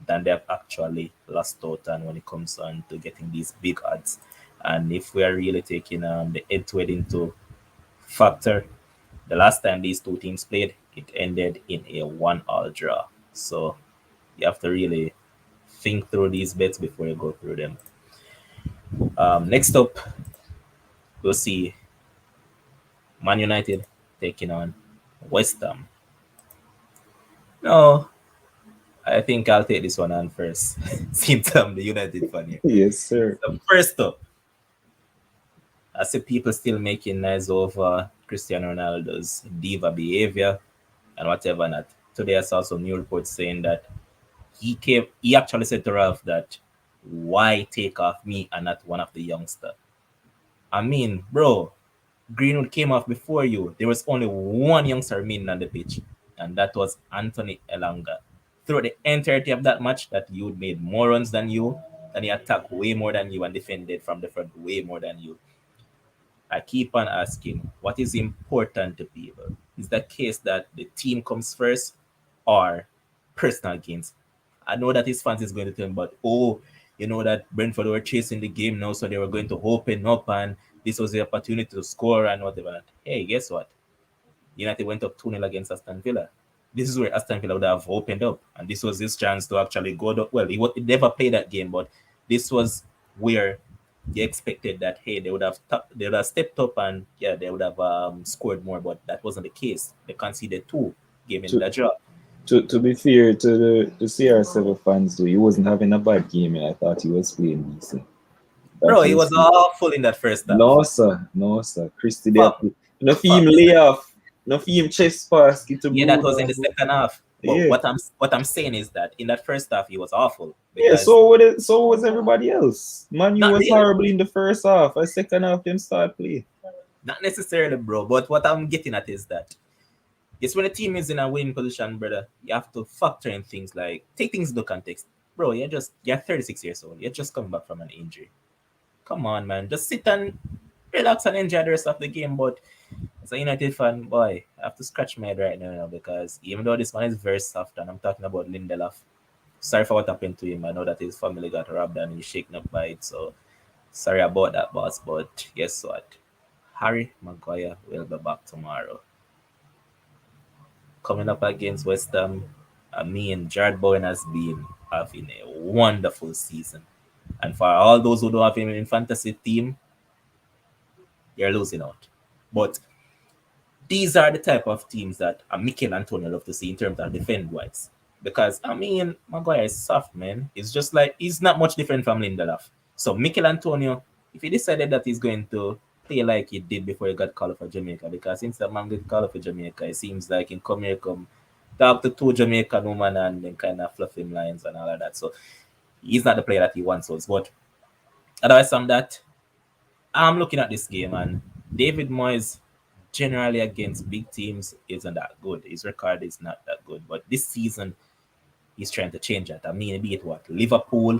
than they have actually lost out on when it comes on to getting these big odds. And if we are really taking the head to head into factor, the last time these two teams played, it ended in a 1-all draw. So you have to really think through these bets before you go through them. Next up, we'll see Man United taking on West Ham. No, I think I'll take this one on first, since I'm the United fan here. Yes, sir. So first up, I see people still making noise over Cristiano Ronaldo's diva behavior and whatever not. Today I saw some new reports saying that he actually said to Ralph that why take off me and not one of the youngster? I mean, bro, Greenwood came off before you. There was only one youngster remaining on the pitch, and that was Anthony Elanga. Throughout the entirety of that match, that you made more runs than you, and he attacked way more than you and defended from the front way more than you. I keep on asking, what is important to people? Is the case that the team comes first or personal gains? I know that his fans is going to tell him, but that Brentford were chasing the game now, so they were going to open up and this was the opportunity to score and whatever. Hey, guess what? United went up 2-0 against Aston Villa. This is where Aston Villa would have opened up, and this was his chance to actually go. Well, he never played that game, but this was where they expected that they would have stepped up and yeah, they would have scored more, but that wasn't the case. They conceded two, giving To, the draw. to be fair to the CR7 fans, though, he wasn't having a bad game, and I thought he was playing decent. That Bro, he was was awful in that first half. no, sir, no, sir. Christy, they Fuck, have no fuck. film lay off, no film chest pass, get to Yeah, that was Bruno. in the second half. But Yeah, what I'm saying is that in that first half he was awful yeah. because So was everybody else. Man, you not was really. horrible in the first half. A second half, them start play. Not necessarily, bro. But what I'm getting at is that it's when a team is in a winning position, brother, you have to factor in things like take things into context. Bro, you're 36 years old. You're just coming back from an injury. Come on, man. Just sit and relax and enjoy the rest of the game. But as a United fan, boy, I have to scratch my head right now because even though this one is very soft and I'm talking about Lindelof, Sorry for what happened to him. I know that his family got robbed and he's shaken up by it. So sorry about that, boss. But guess what? Harry Maguire will be back tomorrow. Coming up against West Ham, I mean, Jared Bowen has been having a wonderful season. And for all those who don't have him in fantasy team, you're losing out. But these are the type of teams that Mikel Antonio love to see in terms of defend wise. Because I mean, Maguire is soft, man. It's just like he's not much different from Lindelof. So Mikel Antonio, if he decided that he's going to play like he did before he got called for Jamaica, because since the man got called for Jamaica, it seems like in come here come talk to two Jamaican women and then kind of fluff him lines and all of that. So he's not the player that he once was. But otherwise from that, I'm looking at this game and David Moyes generally against big teams isn't that good. His record is not that good. But this season he's trying to change that. I mean he beat what? Liverpool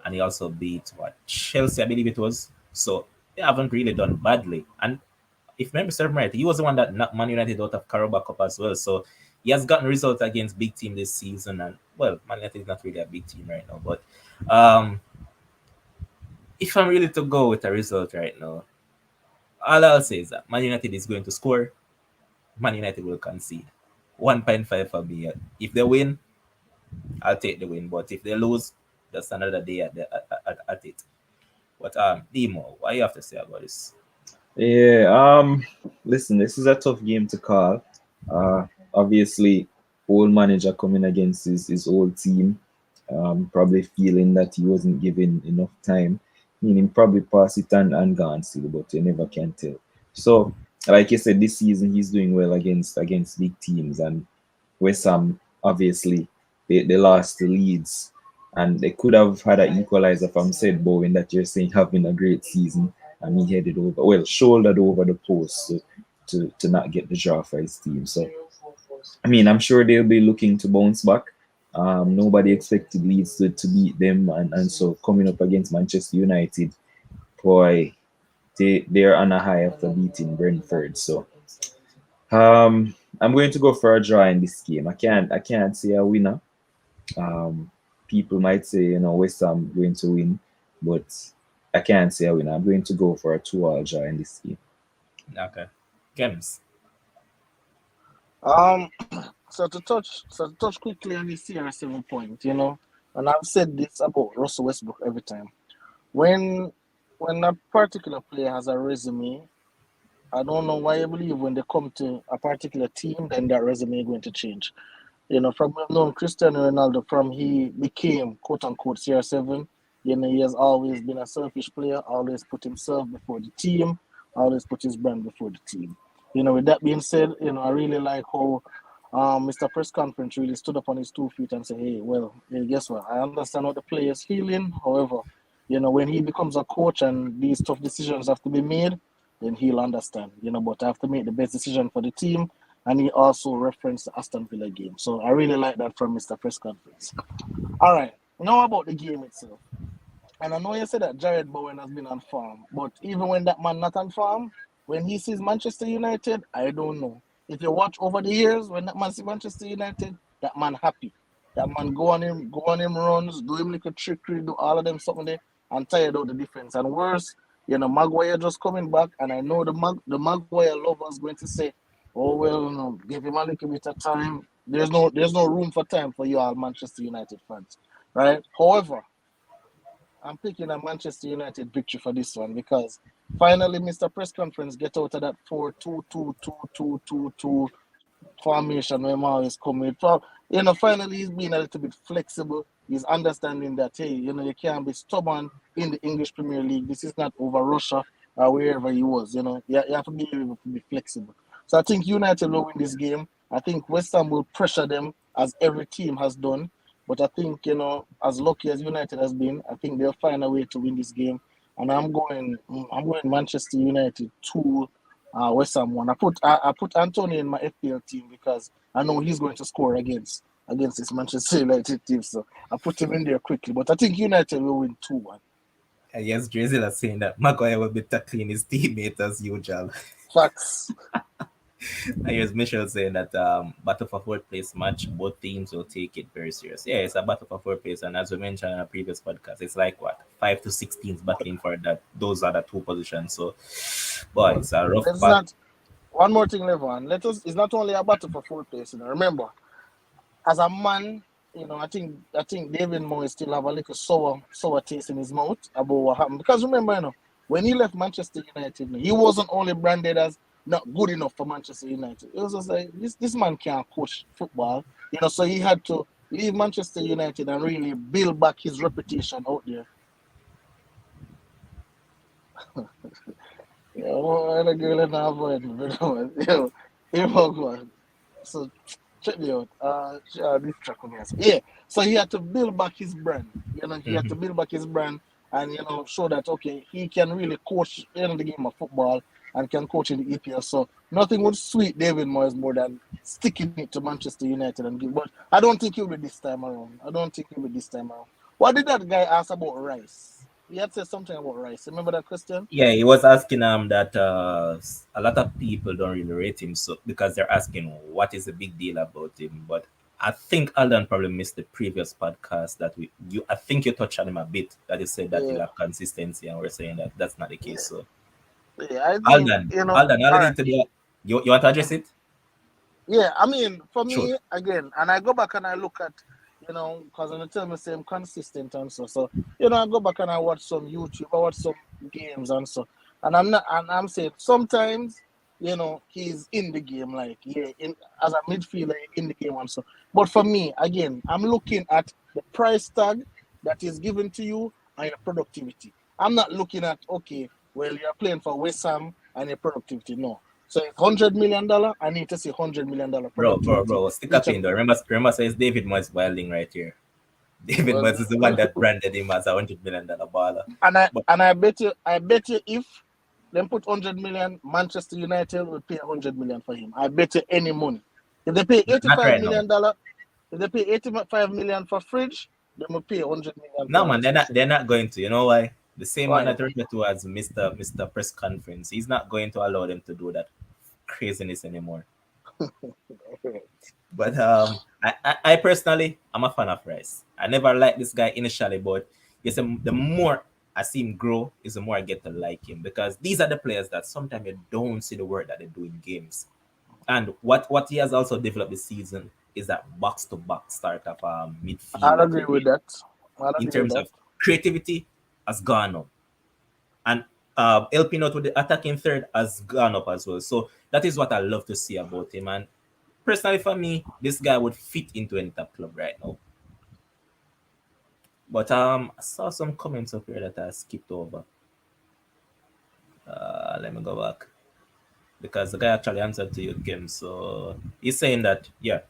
and he also beat what? Chelsea, I believe it was. So they haven't really done badly. And if memory serves me right, he was the one that knocked Man United out of Carabao Cup as well. So he has gotten results against big team this season. And well, Man United is not really a big team right now. But if I'm really to go with a result right now, all I'll say is that Man United is going to score. Man United will concede. 1.5 for me. If they win, I'll take the win. But if they lose, that's another day at it. But Demo, what you have to say about this? Yeah, listen, this is a tough game to call. Obviously, old manager coming against his old team, probably feeling that he wasn't given enough time, meaning probably pass it and gone still, but you never can tell. So, like you said, this season he's doing well against big teams, and West Ham, obviously, they lost to Leeds, and they could have had an equalizer from said Bowen that you're saying having a great season, and he headed over, well, shouldered over the post to not get the draw for his team. So, I mean, I'm sure they'll be looking to bounce back. Nobody expected Leeds to beat them, and so coming up against Manchester United, boy, they're on a high after beating Brentford. So, I'm going to go for a draw in this game. I can't say a winner. Um, People might say, West Ham going to win, but I can't say a winner. I'm going to go for a 2-all draw in this game. Okay. Games. Um, so to touch quickly on this CR7 point, and I've said this about Russell Westbrook every time. When when a particular player has a resume, I don't know why I believe when they come to a particular team, then that resume is going to change. From we've known Cristiano Ronaldo from he became quote unquote CR7, he has always been a selfish player, always put himself before the team, always put his brand before the team. With that being said, I really like how Mr. Press Conference really stood up on his 2 feet and said, hey, well, hey, guess what? I understand what the player is feeling. However, when he becomes a coach and these tough decisions have to be made, then he'll understand, but I have to make the best decision for the team. And he also referenced the Aston Villa game. So I really like that from Mr. Press Conference. All right. Now about the game itself. And I know you said that Jared Bowen has been on farm, but even when that man not on farm, when he sees Manchester United, I don't know. If you watch over the years, when that man see Manchester United, that man happy. That man go on him runs, do him little trickery, do all of them something there, and tired out the defense. And worse, Maguire just coming back, and I know the Maguire lovers going to say, oh well, no, give him a little bit of time. There's no room for time for you all Manchester United fans, right? However, I'm picking a Manchester United victory for this one because finally Mr. Press Conference get out of that 4-2-2-2-2-2-2 formation where Mao is coming from. Finally he's being a little bit flexible. He's understanding that, hey, you can't be stubborn in the English Premier League. This is not over Russia or wherever he was. You have to be able to be flexible. So I think United will win this game. I think West Ham will pressure them as every team has done. But I think, as lucky as United has been, I think they'll find a way to win this game. And I'm going Manchester United 2, West Ham 1. I put Antonio in my FPL team because I know he's going to score against this Manchester United team. So I put him in there quickly. But I think United will win 2-1. Yes, Drizzy is saying that Maguire will be tackling his teammate as usual. Facts. I hear Michelle saying that battle for fourth place match, both teams will take it very serious. Yeah, it's a battle for fourth place, and as we mentioned in a previous podcast, it's like what 5 to 6 teams battling for that. Those are the two positions. So, boy, But it's a rough let's battle. not. One more thing, Levon. Let us. It's not only a battle for fourth place. Remember, as a man, I think David Moyes still have a little sour taste in his mouth about what happened. Because remember, when he left Manchester United, he wasn't only branded as not good enough for Manchester United. It was just like this man can't coach football, so he had to leave Manchester United and really build back his reputation out there. Yeah, well, the girl in our voice, go. So check me out. This track on here. Yeah. So he had to build back his brand. He had to Mhm. build back his brand and show that okay, he can really coach in the game of football and can coach in the EPL. So nothing would sweet David Moyes more than sticking it to Manchester United and give. But I don't think he'll be this time around. I don't think he'll be this time around. What did that guy ask about Rice? He had said something about Rice. Remember that question? Yeah, he was asking that a lot of people don't really rate him so because they're asking what is the big deal about him. But I think Alden probably missed the previous podcast that I think you touched on him a bit that you said that he Yeah. lacked consistency and we're saying that that's not the case. Yeah. So Yeah. I think Alden, all all I right. need to do you want to address it? Yeah, I mean, for Sure. me, again, and I go back and I look at, because I'm tell me say I'm consistent and so. So, I go back and I watch some YouTube, I watch some games and so. And I'm saying sometimes, he's in the game, like, yeah, as a midfielder in the game and so. But for me, again, I'm looking at the price tag that is given to you and your productivity. I'm not looking at, okay, well, you're playing for West Ham and your productivity. No. So if $100 million, I need to see $100 million productivity. Bro, stick Each up and in there. Remember, says David Moyes wilding right here. David well, Moyes is the one that branded him as $100 million baller. and I But and I bet you if them put 100 million, Manchester United will pay 100 million for him. I bet you any money. If they pay eighty not five right now. million dollar, if they pay 85 million for Fridge, they will pay 100 million No for man, Rice. they're not going to. You know why? The same man Why? that referred to as Mr. Press Conference, he's not going to allow them to do that craziness anymore. But I personally, I'm a fan of Rice. I never liked this guy initially, but yes, the more I see him grow, is the more I get to like him because these are the players that sometimes you don't see the work that they do in games. And what he has also developed this season is that box to box start of midfield I'll that agree he with that. I'll in agree with terms that. of creativity has gone up and helping out with the attacking third has gone up as well. So that is what I love to see about him. And personally, for me, this guy would fit into any top club right now. But I saw some comments up here that I skipped over. Let me go back because the guy actually answered to you, Kim. So he's saying that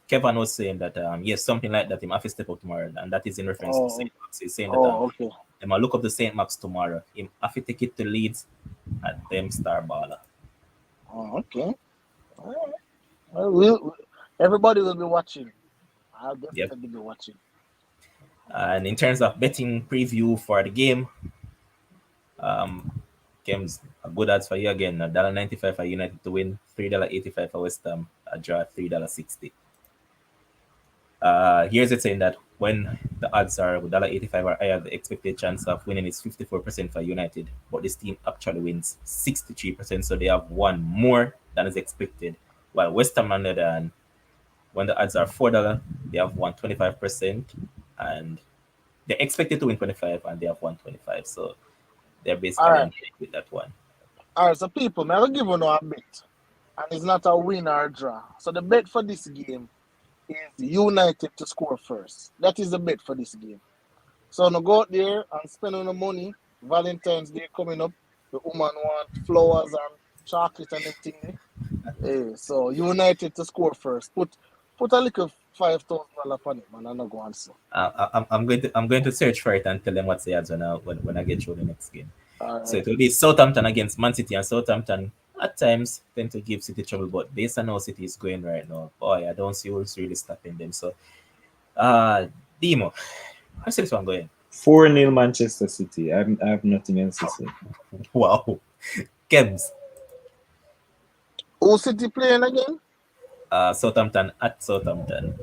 Kevin was saying that yes, something like that. Him have to step up tomorrow, and that is in reference to Oh, Saint Max. He's saying that okay. they might look up the Saint Max tomorrow. Him have to take it to Leeds at them star baller. Oh, okay. All right. Well, everybody will be watching. I'll Yep. definitely be watching. And in terms of betting preview for the game, games are good odds for you again. $1.95 for United to win, $3.85 for West Ham, a draw $3.60. Here's it saying that when the odds are $1.85 or higher, the expected chance of winning is 54% for United, but this team actually wins 63%, so they have won more than is expected. While West Ham, on the other hand, when the odds are $4, they have won 25%, and they're expected to win 25, and they have won 25. So they're All basically right. on track with that one. All right. So people, now I'll give you a bet, and it's not a win or a draw. So the bet for this game is United to score first. That is the bet for this game. So now go out there and spend on the money. Valentine's Day coming up. The woman want flowers and chocolate and everything. So United to score first. Put a little $5,000 on it, man. I'm not going to. I'm going to search for it and tell them what's the odds when I get through the next game. All So right. it will be Southampton against Man City, and Southampton at times tend to give City trouble, but based on how City is going right now, boy, I don't see who's really stopping them. So, Demo, I see this one going. 4-0 Manchester City. I have nothing else to say. Wow, Kebs. Who City playing again? Southampton at Southampton.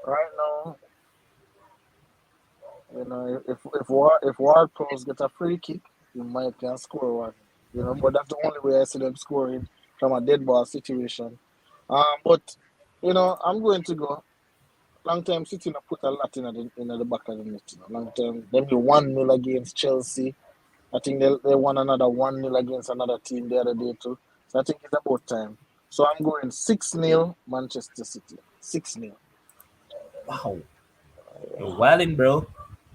Right now, if Ward Prowse get a free kick, you might can score one. But that's the only way I see them scoring from a dead ball situation. But I'm going to go. Long time City not put a lot in the back of the net. Long time them do 1-0 against Chelsea. I think they won another 1-0 against another team the other day too. So I think it's about time. So I'm going 6-0 Manchester City. 6-0. Wow, you're wilding, bro.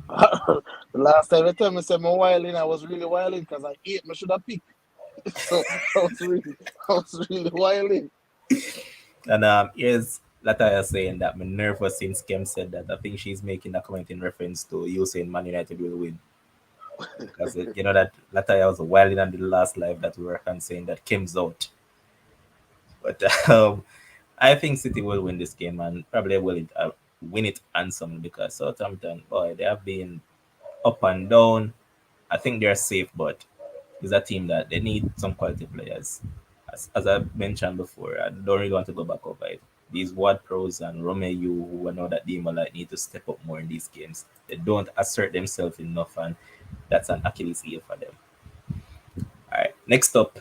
The last time I tell me say I'm wilding, I was really wilding because I ate me should have picked. So I was really wilding. And here's Lataya saying that I'm nervous since Kim said that. I think she's making that comment in reference to you saying Man United will win. Because you know that Lataya was wilding on the last live that we were on saying that Kim's out. But I think City will win this game and probably win it handsomely because Southampton, boy, they have been up and down. I think they're safe, but it's a team that they need some quality players. As I mentioned before, I don't really want to go back over it. These Ward Pros and Romeo, who I know that Dima like need to step up more in these games. They don't assert themselves enough, and that's an Achilles heel for them. All right, next up,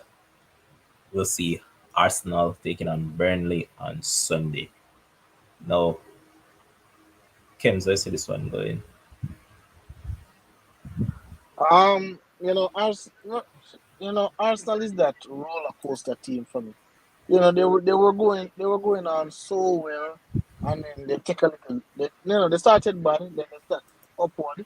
we'll see Arsenal taking on Burnley on Sunday. Now, Kems, I see this one going. Um, you know, Ars, Arsenal is that roller coaster team for me. They were going on so well, and then they take a little. They started bad, then they start upward,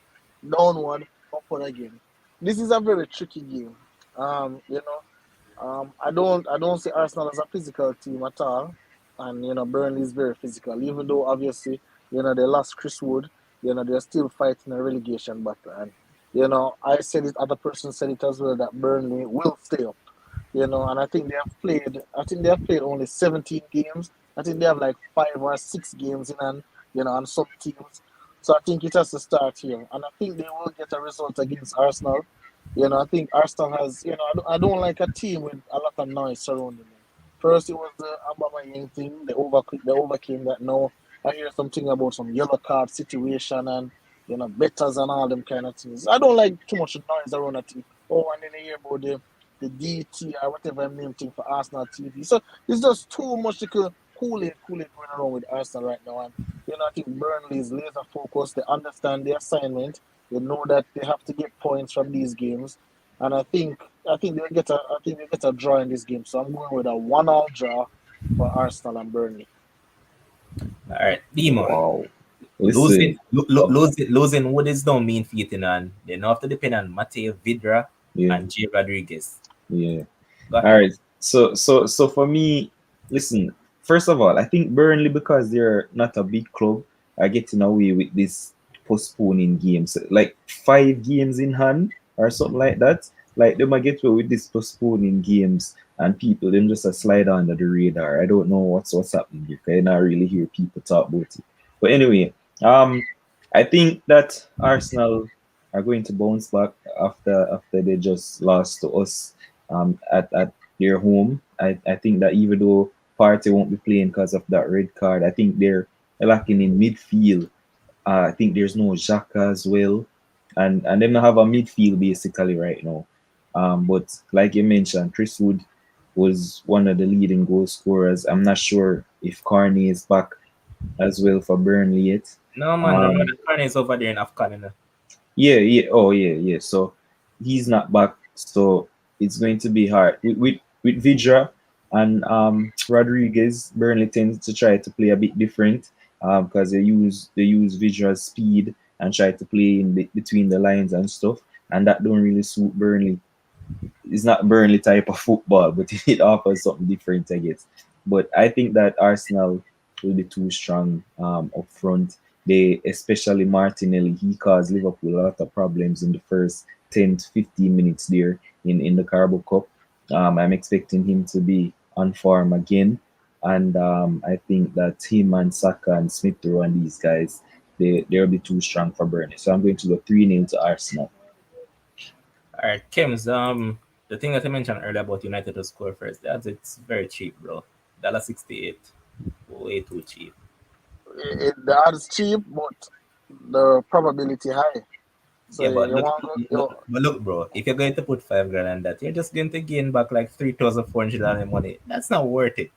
downward, upward again. This is a very tricky game. Um, you know, I don't see Arsenal as a physical team at all, and Burnley is very physical. Even though obviously they lost Chris Wood, they're still fighting a relegation battle. And I said it, other person said it as well that Burnley will stay up. And I think they have played. I think they have played only 17 games. I think they have like 5 or 6 games in, and on some teams. So I think it has to start here, and I think they will get a result against Arsenal. I think Arsenal has, I don't like a team with a lot of noise surrounding them. First, it was the Aubameyang thing. They overcame that. Now I hear something about some yellow card situation and betters and all them kind of things. I don't like too much noise around a team. Oh, and then I hear about the DT or whatever I'm name thing for Arsenal TV. So it's just too much to Kool-Aid going around with Arsenal right now. And I think Burnley is laser focused. They understand the assignment. They know that they have to get points from these games, and I think they get a draw in this game. So I'm going with a 1-1 draw for Arsenal and Burnley. All right, Dima. Wow. Losing, Listen. losing what is don't mean for you to none. They don't have to depend on Mateo Vidra Yeah. and J. Rodriguez. Yeah. Go All ahead. right. So for me, listen. First of all, I think Burnley, because they're not a big club, are getting away with this postponing games, like 5 games in hand or something like that. Like they might get away with this postponing games, and people them just a slide under the radar. I don't know what's happening here. 'Cause I not really hear people talk about it. But anyway, I think that Arsenal are going to bounce back after they just lost to us at their home. I think that even though Partey won't be playing because of that red card, I think they're lacking in midfield. I think there's no Xhaka as well, and them not have a midfield basically right now. But like you mentioned, Chris Wood was one of the leading goal scorers. I'm not sure if Carney is back as well for Burnley yet. No man, no man. Um, Carney is over there in Afghan. yeah, yeah, oh yeah, yeah. So he's not back, so it's going to be hard with Vidra and Rodriguez. Burnley tends to try to play a bit different because they use Vidra's speed and try to play in between the lines and stuff, and that don't really suit Burnley. It's not Burnley type of football, but it offers something different, I guess. But I think that Arsenal will be too strong up front. They, especially Martinelli, he caused Liverpool a lot of problems in the first 10 to 15 minutes there in the Carabao Cup. I'm expecting him to be on form again. And I think that him and Saka and Smith Rowe and these guys, they'll be too strong for Burnley. So I'm going to go 3-0 to Arsenal. All right, Kims. The thing that I mentioned earlier about United to score first, it's very cheap, bro. $1.68, way too cheap. The odds cheap, but the probability high. So Yeah, yeah, but you look, want to go, look, but look, bro. If you're going to put 5 grand on that, you're just going to gain back like 3,400 in money. That's not worth it.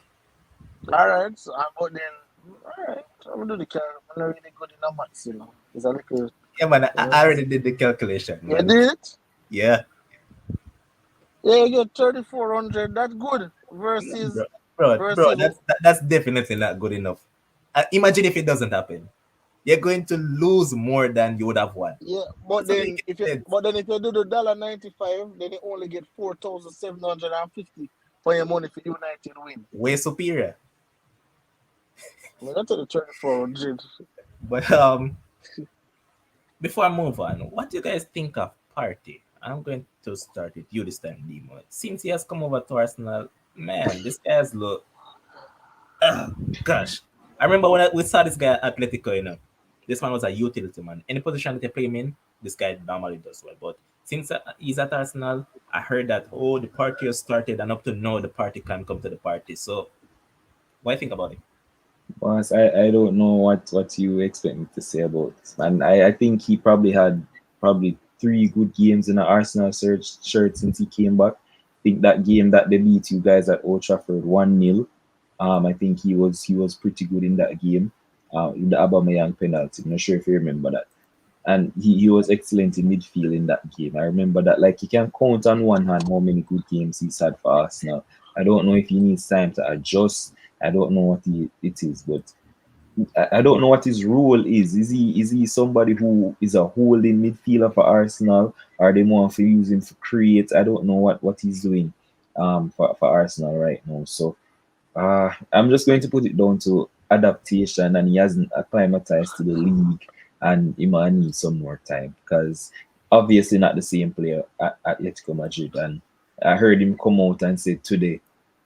all right. So I'm but then all right. I'm gonna do the car. I'm not really good in the maths, you know. It's a little, Yeah, man. I uh, already did the calculation, you man. did it. Yeah, Yeah, you get 3,400. That's good bro, versus bro. versus That's definitely not good enough. Imagine if it doesn't happen. You're going to lose more than you would have won. yeah. But Doesn't then make if you any sense. do the $1.95, then you only get 4,750 for your money for United win. Way superior. I mean, that's the 3,400. But before I move on, what do you guys think of Partey? I'm going to start with you this time, Demo. Since he has come over to Arsenal, man, this guy's look. Gosh, I remember when we saw this guy at Atletico. This man was a utility man. Any position that they play him in, this guy normally does well. But since he's at Arsenal, I heard that the party has started, and up to now the party can't come to the party. So, what do you think about it? Boss, I don't know what you expect me to say about this, man. I think he probably had probably three good games in the Arsenal shirt since he came back. I think that game that they beat you guys at Old Trafford 1-0. I think he was pretty good in that game. In the Aubameyang penalty. I'm not sure if you remember that. And he was excellent in midfield in that game. I remember that, like, you can count on one hand how many good games he's had for Arsenal. I don't know if he needs time to adjust. I don't know what it is, but I don't know what his role is. Is he somebody who is a holding midfielder for Arsenal, or they want to use him to create? I don't know what he's doing for Arsenal right now. So I'm just going to put it down to adaptation, and he hasn't acclimatized to the league, and he might need some more time because obviously not the same player at Atletico Madrid. And I heard him come out and say today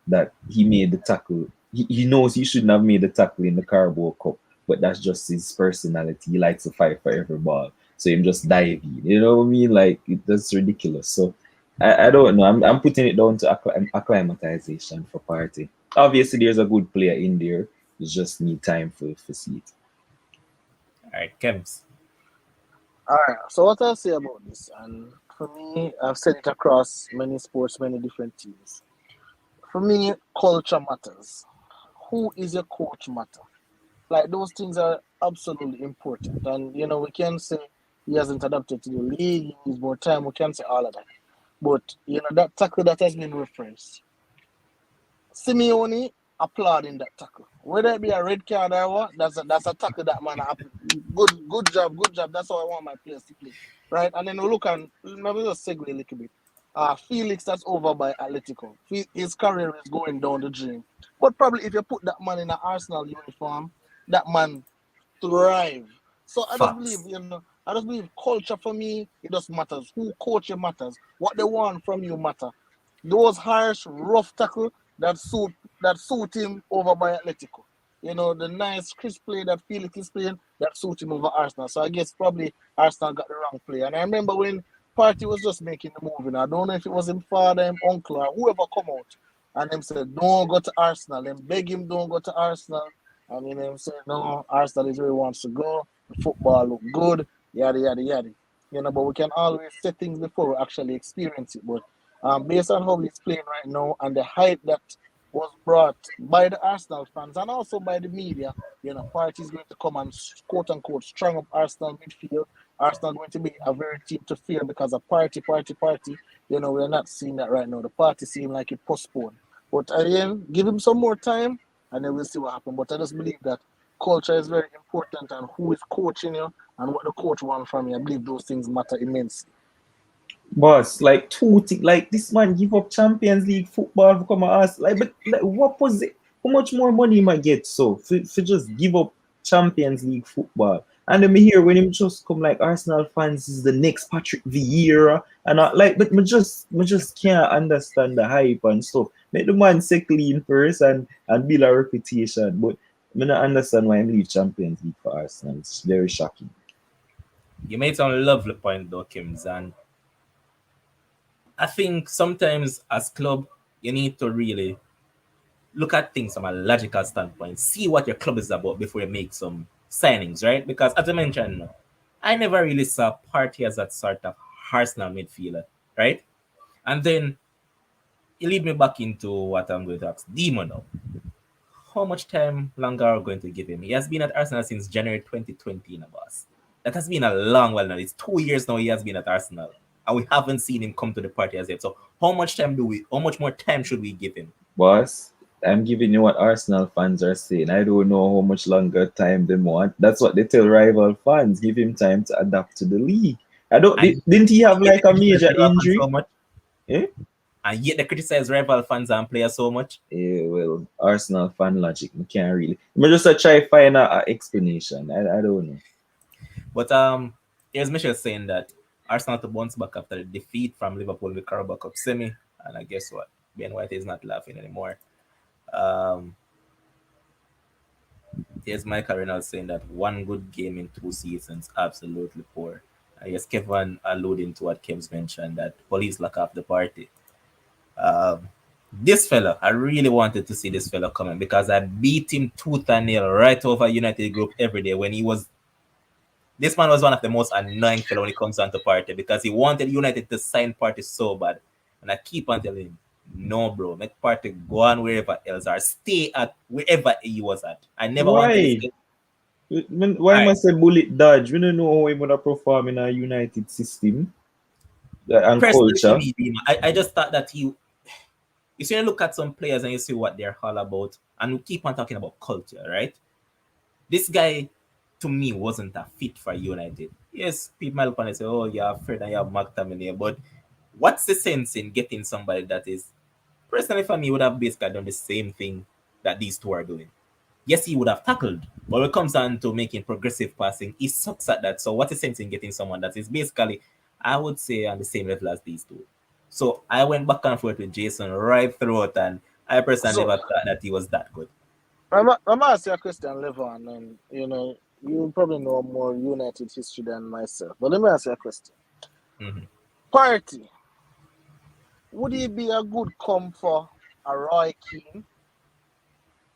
that he made the tackle. He knows he shouldn't have made the tackle in the Carabao Cup, but that's just his personality. He likes to fight for every ball, so him just dive in. You know what I mean? Like that's ridiculous. So I don't know. I'm putting it down to acclimatization for Partey. Obviously, there's a good player in there. You just need time for see it. All right, Kems. All right. So what I'll say about this, and for me, I've said it across many sports, many different teams. For me, culture matters. Who is your coach matter? Like those things are absolutely important. And we can say he hasn't adapted to the league, he needs more time. We can say all of that. But that tackle that has been referenced, Simeone applauding that tackle. Whether it be a red card or what, that's a tackle that man. Good job, good job. That's how I want my players to play, right? And then we look and maybe just segue a little bit. Felix, that's over by Atletico. His career is going down the drain. But probably if you put that man in an Arsenal uniform, that man thrive. So I just believe, Facts. I just believe culture for me, it just matters. Who coach you matters. What they want from you matter. Those harsh, rough tackle that suit him over by Atletico. The nice crisp play that Felix is playing, that suit him over Arsenal. So I guess probably Arsenal got the wrong play. And I remember when Partey was just making the move, I don't know if it was him father, him uncle, or whoever come out and them said, don't go to Arsenal. Then beg him, don't go to Arsenal. And him said, no, Arsenal is where he wants to go. The football look good, yada, yada, yada. But we can always say things before we actually experience it. But based on how he's playing right now and the hype that was brought by the Arsenal fans and also by the media, Partey is going to come and quote unquote strong up Arsenal midfield. Arsenal going to be a very team to fear because of Partey. We're not seeing that right now. The party seem like it postponed. But again, give him some more time and then we'll see what happens. But I just believe that culture is very important and who is coaching you and what the coach wants from you. I believe those things matter immensely. Boss, like like this man give up Champions League football for come and ask, like, but like, what was it? How much more money he might get so for just give up Champions League football? And then me hear when him just come like Arsenal fans is the next Patrick Vieira and I like, but me just can't understand the hype and stuff. Make the man say clean first and build a reputation, but me not understand why him leave Champions League for Arsenal. It's very shocking. You made some lovely point though, Kims, and I think sometimes as club, you need to really look at things from a logical standpoint, see what your club is about before you make some signings, right? Because as I mentioned, I never really saw Partey as that sort of Arsenal midfielder, right? And then you lead me back into what I'm going to ask Demo now. How much time longer are we going to give him? He has been at Arsenal since January 2020 in a boss. That has been a long while now. It's 2 years now he has been at Arsenal. And we haven't seen him come to the party as yet. So how much more time should we give him? Boss, I'm giving you what Arsenal fans are saying. I don't know how much longer time they want. That's what they tell rival fans. Give him time to adapt to the league. I don't. And Didn't he have yet they like a criticize major rival fans injury? so much. Eh? And yet they criticize rival fans and players so much. Well, Arsenal fan logic. I can't really. I'm just try find a explanation. I don't know. But here's Michelle saying that Arsenal to bounce back after the defeat from Liverpool in the Carabao Cup semi. And I guess what? Ben White is not laughing anymore. Um, here's Michael Reynolds saying that one good game in 2 seasons, absolutely poor. I guess Kevin alluding to what Kev's mentioned that police lock off the party. Um, this fella, I really wanted to see this fella coming because I beat him tooth and nail right over United Group every day when he was. This man was one of the most annoying fellow when it comes down to Party because he wanted United to sign Party so bad, and I keep on telling him, "No, bro, make Party go on wherever else or stay at wherever he was at." I never wanted to Why? say, Why "All right, must I bullet dodge? We don't know how he gonna perform in a United system and personally for culture. me, Dima, I just thought that you see, you look at some players and you see what they're all about, and we keep on talking about culture, right? This guy, to me, wasn't a fit for United. Yes, people might look and say, "Oh, you have Fred and you have McTominay," but what's the sense in getting somebody that is personally for me would have basically done the same thing that these two are doing? Yes, he would have tackled, but when it comes down to making progressive passing, he sucks at that. So what's the sense in getting someone that is basically, I would say, on the same level as these two? So I went back and forth with Jason right throughout, and I personally So never thought that he was that good. I'm gonna ask you a question, Levon, and you probably know more United history than myself. But let me ask you a question. Mhm. Party, would he be a good come for a Roy Keane?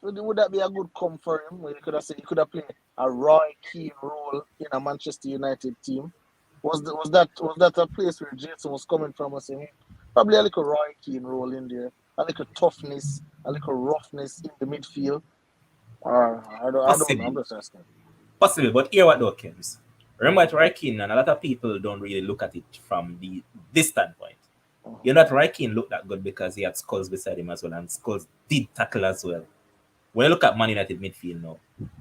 Would that be a good come for him? Where you could have said he could have played a Roy Keane role in a Manchester United team. Was that a place where Jason was coming from and saying probably a little Roy Keane role in there, a little toughness, a little roughness in the midfield? Or I don't know. I'm Possibly. just asking. Possible, but here what though, Kims. Remember at Raikin, and a lot of people don't really look at it from this standpoint. You know that Raikin looked that good because he had Skulls beside him as well, and Skulls did tackle as well. When you look at Man United midfield now,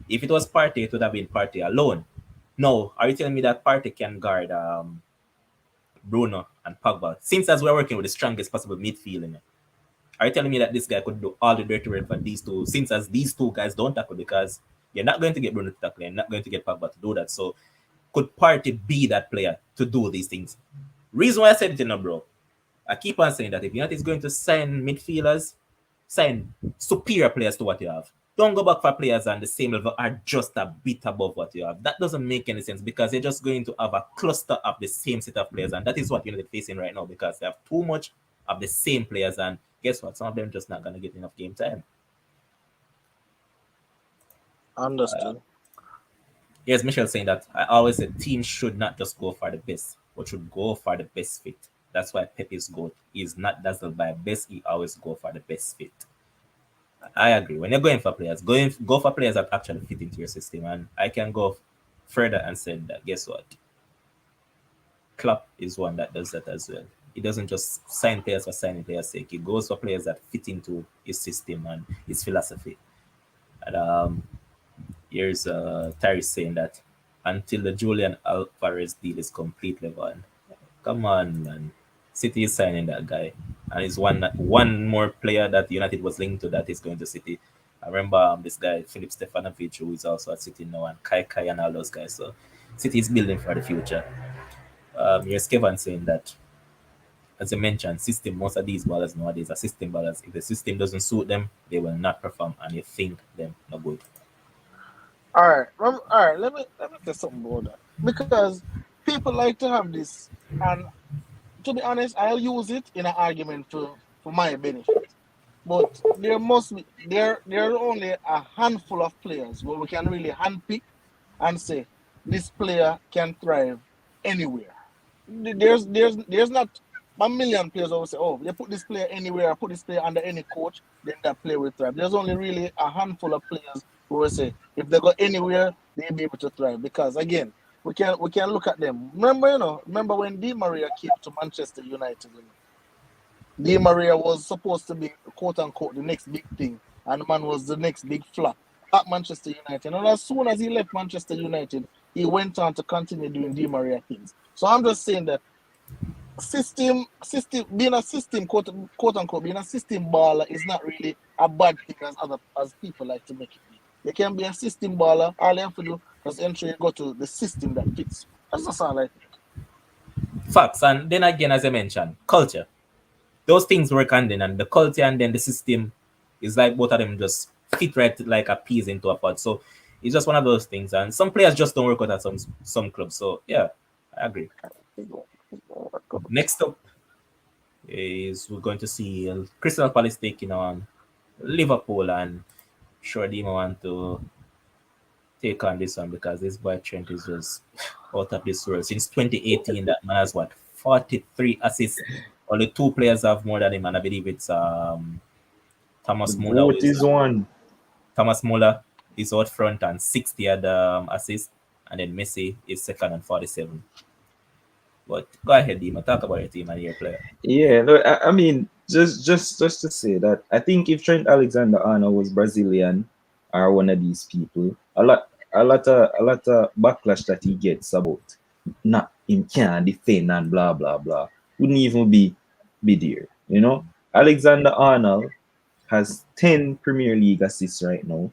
if it was Partey, it would have been Partey alone. No, are you telling me that Partey can guard Bruno and Pogba? Since as we're working with the strongest possible midfield in it, are you telling me that this guy could do all the dirty work for these two? Since as these two guys don't tackle because you're not going to get Bruno to tackle, you're not going to get Pogba to do that. So could Partey be that player to do these things? Reason why I said it, bro. I keep on saying that if United is going to sign midfielders, sign superior players to what you have. Don't go back for players on the same level or just a bit above what you have. That doesn't make any sense because you're just going to have a cluster of the same set of players, and that is what United facing right now because they have too much of the same players, and guess what? Some of them just not gonna get enough game time. Understood. Here's Michelle saying that I always say teams should not just go for the best, but should go for the best fit. That's why Pepe's goal is not dazzled by best. He always go for the best fit. I agree. When you're going for players, go for players that actually fit into your system. And I can go further and say that guess what? Klopp is one that does that as well. He doesn't just sign players for signing players' sake. He goes for players that fit into his system and his philosophy. And here's Terry saying that until the Julian Alvarez deal is completely gone. Come on, man. City is signing that guy. And it's one more player that United was linked to that is going to City. I remember this guy, Philip Stefanovic, who is also at City now, and Kai and all those guys. So City is building for the future. Here's Kevin saying that, as I mentioned, system, most of these ballers nowadays are system ballers. If the system doesn't suit them, they will not perform, and you think them no good. All right. Let me say something about that because people like to have this, and to be honest, I'll use it in an argument for my benefit. But there are only a handful of players where we can really handpick and say this player can thrive anywhere. There's not a million players who will say, oh, you put this player anywhere, put this player under any coach, then that player will thrive. There's only really a handful of players who will say if they go anywhere, they'll be able to thrive. Because again, we can look at them. Remember when Di Maria came to Manchester United, Di Maria was supposed to be quote unquote the next big thing, and the man was the next big flop at Manchester United. And as soon as he left Manchester United, he went on to continue doing Di Maria things. So I'm just saying that being a system quote unquote being a system baller is not really a bad thing as people like to make it be. You can be a system baller. All you have to do is ensure you go to the system that fits you. That's just all I think. Facts. And then again, as I mentioned, culture. Those things work hand in, and the culture and then the system is like both of them just fit right like a peas into a pod. So it's just one of those things. And some players just don't work out at some clubs. So yeah, I agree. Next up is we're going to see Crystal Palace taking on Liverpool, and sure Dima want to take on this one because this boy Trent is just out of this world. Since 2018, that man has what 43 assists. Only two players have more than him, and I believe it's Thomas The Muller. goat is one. Thomas Muller is out front and 60 at the assist, and then Messi is second and 47. But go ahead, Dima. Talk about your team and your player. Yeah, no, I mean, just to say that I think if Trent Alexander-Arnold was Brazilian or one of these people, a lot of backlash that he gets about not him can't defend and blah blah blah wouldn't even be there. Alexander-Arnold has 10 Premier League assists right now,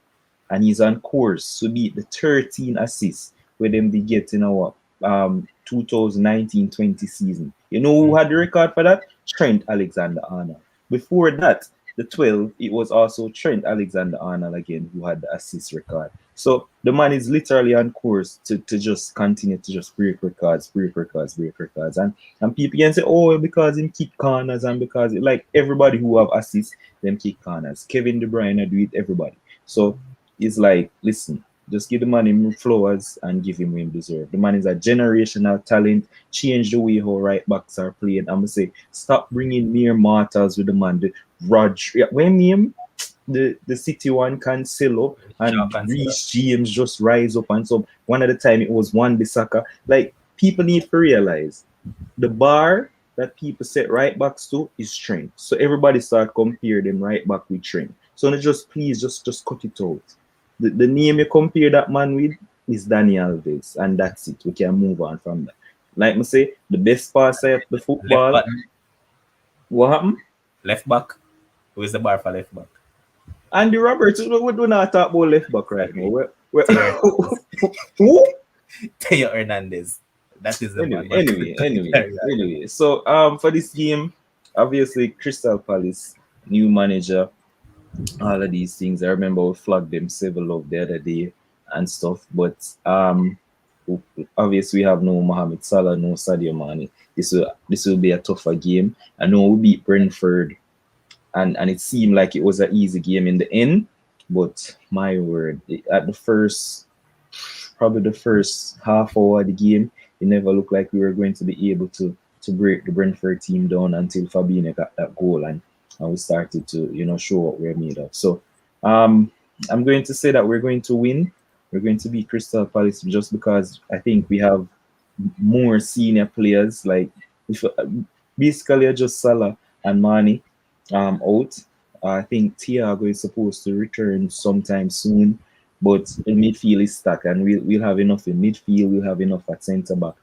and he's on course to beat the 13 assists where them they get in our 2019-20 season. You know who had the record for that? Trent Alexander-Arnold. Before that, the 12, it was also Trent Alexander-Arnold again who had the assist record. So the man is literally on course to just continue to just break records. And people can say, oh, because him kick corners and because like everybody who have assists, them kick corners. Kevin De Bruyne do it, everybody. So it's like, listen, just give the man him flowers and give him what he deserves. The man is a generational talent. Change the way how right backs are playing. I'm gonna say, stop bringing mere mortals with the man. The when him the City one Cancelo and Reece James just rise up, and so one at a time it was Wan Bissaka. Like people need to realize the bar that people set right backs to is Trent. So everybody start compare them right back with Trent. So please just cut it out. The name you compare that man with is Dani Alves, and that's it. We can move on from that. Like I say, the best passer of the football. Left back. What happened? Left back. Who is the bar for left back? Andy Roberts. We do not talk about left back right now. Who? Teo Hernandez. That is the man. Anyway. So for this game, obviously Crystal Palace, new manager, all of these things. I remember we flagged them several of the other day and stuff. But obviously we have no Mohamed Salah, no Sadio Mane. This will be a tougher game. I know we beat Brentford, and it seemed like it was an easy game in the end. But my word, at the first half hour of the game, it never looked like we were going to be able to break the Brentford team down until Fabinho got that goal and we started to show what we're made of. So I'm going to say that we're going to win. We're going to beat Crystal Palace just because I think we have more senior players. Like basically just Salah and Mane out. I think Thiago is supposed to return sometime soon, but the midfield is stuck, and we'll have enough in midfield. We'll have enough at centre back,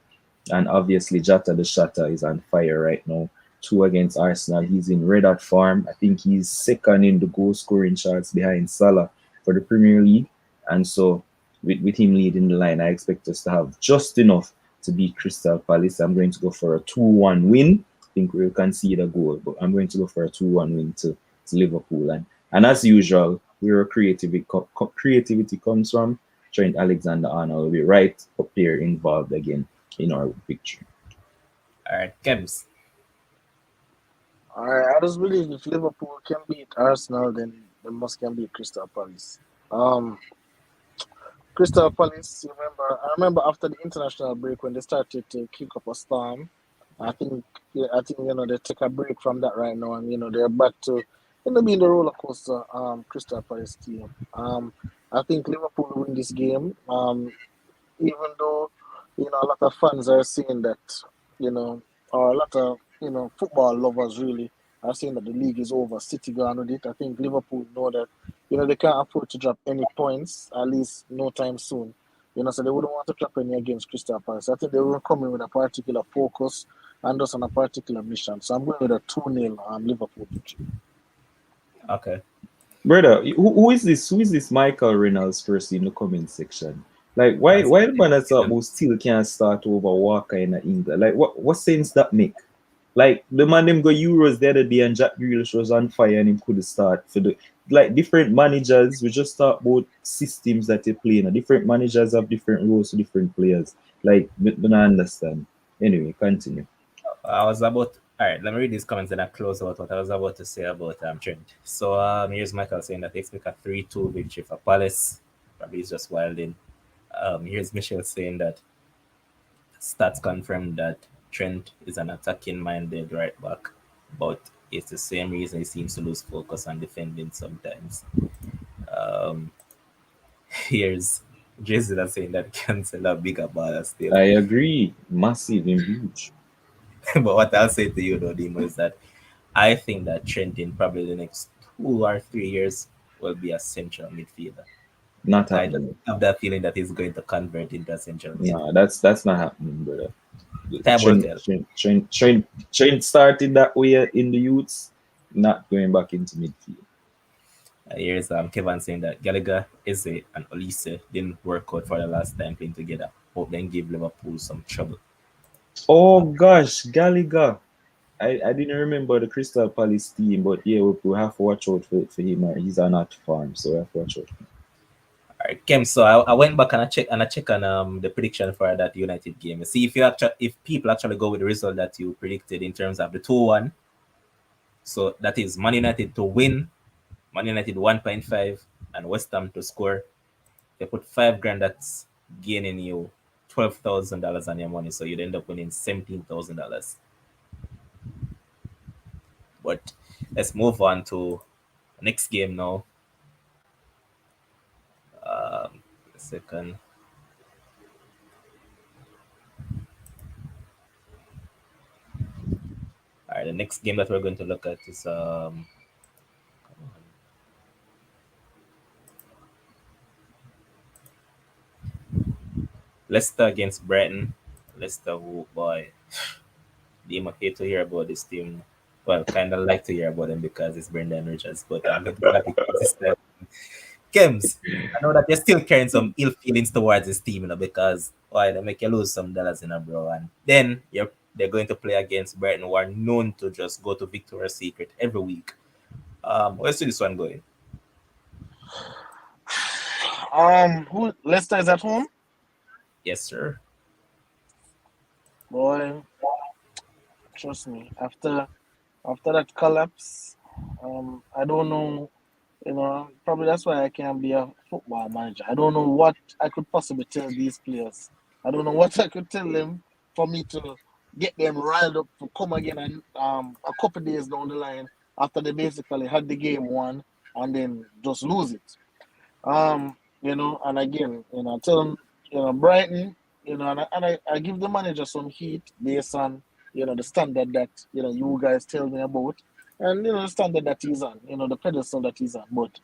and obviously Jota the Shatter is on fire right now. 2 against Arsenal. He's in red hot form. I think he's second in the goal scoring charts behind Salah for the Premier League. And so with him leading the line, I expect us to have just enough to beat Crystal Palace. I'm going to go for a 2-1 win. I think we'll concede a goal, but I'm going to go for a 2-1 win to Liverpool. And as usual, where creativity comes from, Trent Alexander-Arnold will be right up there involved again in our victory. All right, Kebs. I just believe if Liverpool can beat Arsenal, then they must can beat Crystal Palace. Um, Crystal Palace. I remember after the international break when they started to kick up a storm. I think, yeah, they take a break from that right now, and they're back to, being the roller coaster. Crystal Palace team. I think Liverpool will win this game. Even though a lot of fans are saying that, or a lot of football lovers really are saying that the league is over. City gone with it. I think Liverpool know that they can't afford to drop any points, at least no time soon. So they wouldn't want to drop any against Crystal Palace. I think they will come in with a particular focus and just on a particular mission. So I'm going with a 2-0 Liverpool victory. Okay. Brother, who is this? Who is this Michael Reynolds first in the comment section? Like, why the man that talk about still can't start over Walker in England? Like, what sense that make? Like, the man them go Euros the other day and Jack Grealish was on fire and him couldn't start for the like different managers. We just talk about systems that they play in. Different managers have different roles to different players. Like, I don't understand. Anyway, continue. I was about all right. Let me read these comments and I close out what I was about to say about Trent. So here's Michael saying that they expect a 3-2 victory for Palace. Probably he's just wilding. Here's Michelle saying that stats confirm that Trent is an attacking minded right back, but it's the same reason he seems to lose focus on defending sometimes. Um, here's Jason that's saying that cancel a bigger baller still. I agree. Massive and huge. But what I'll say to you though, Dimo, is that I think that Trent in probably the next 2 or 3 years will be a central midfielder. Not I just happening. have that feeling that he's going to convert into a central midfielder. Nah, that's not happening, brother. Time will Trent, tell. Trent, Trent, Trent, Trent started that way in the youths, not going back into midfield. Here's Kevin saying that Gallagher, Eze, and Olise didn't work out for the last time playing together. Hope then give Liverpool some trouble. Oh gosh, Gallagher. I didn't remember the Crystal Palace team, but yeah, we have to watch out for him. He's an art farm, so we have to watch out. All right, Kem. So I went back and I check on the prediction for that United game. See if people actually go with the result that you predicted in terms of the 2-1. So that is Man United to win, Man United 1.5, and West Ham to score. They put 5 grand. That's gaining you $12,000 on your money, so you'd end up winning $17,000. But let's move on to next game now. A second. All right, the next game that we're going to look at is Leicester against Brighton. Leicester, oh boy, Dima hate to hear about this team. Well, kind of like to hear about them because it's Brendan Richards, but I'm going to go at this time. Kems, I know that you're still carrying some ill feelings towards this team, because why they make you lose some dollars, bro. And then they're going to play against Brighton, who are known to just go to Victoria's Secret every week. Where's this one going? Who Leicester is at home? Yes, sir. Boy, trust me. After that collapse, I don't know. Probably that's why I can't be a football manager. I don't know what I could possibly tell these players. I don't know what I could tell them for me to get them riled up to come again and a couple of days down the line after they basically had the game won and then just lose it. And again, tell them, Brighton, and I give the manager some heat based on, the standard that, you guys tell me about, and, the standard that he's on, the pedestal that he's on. But,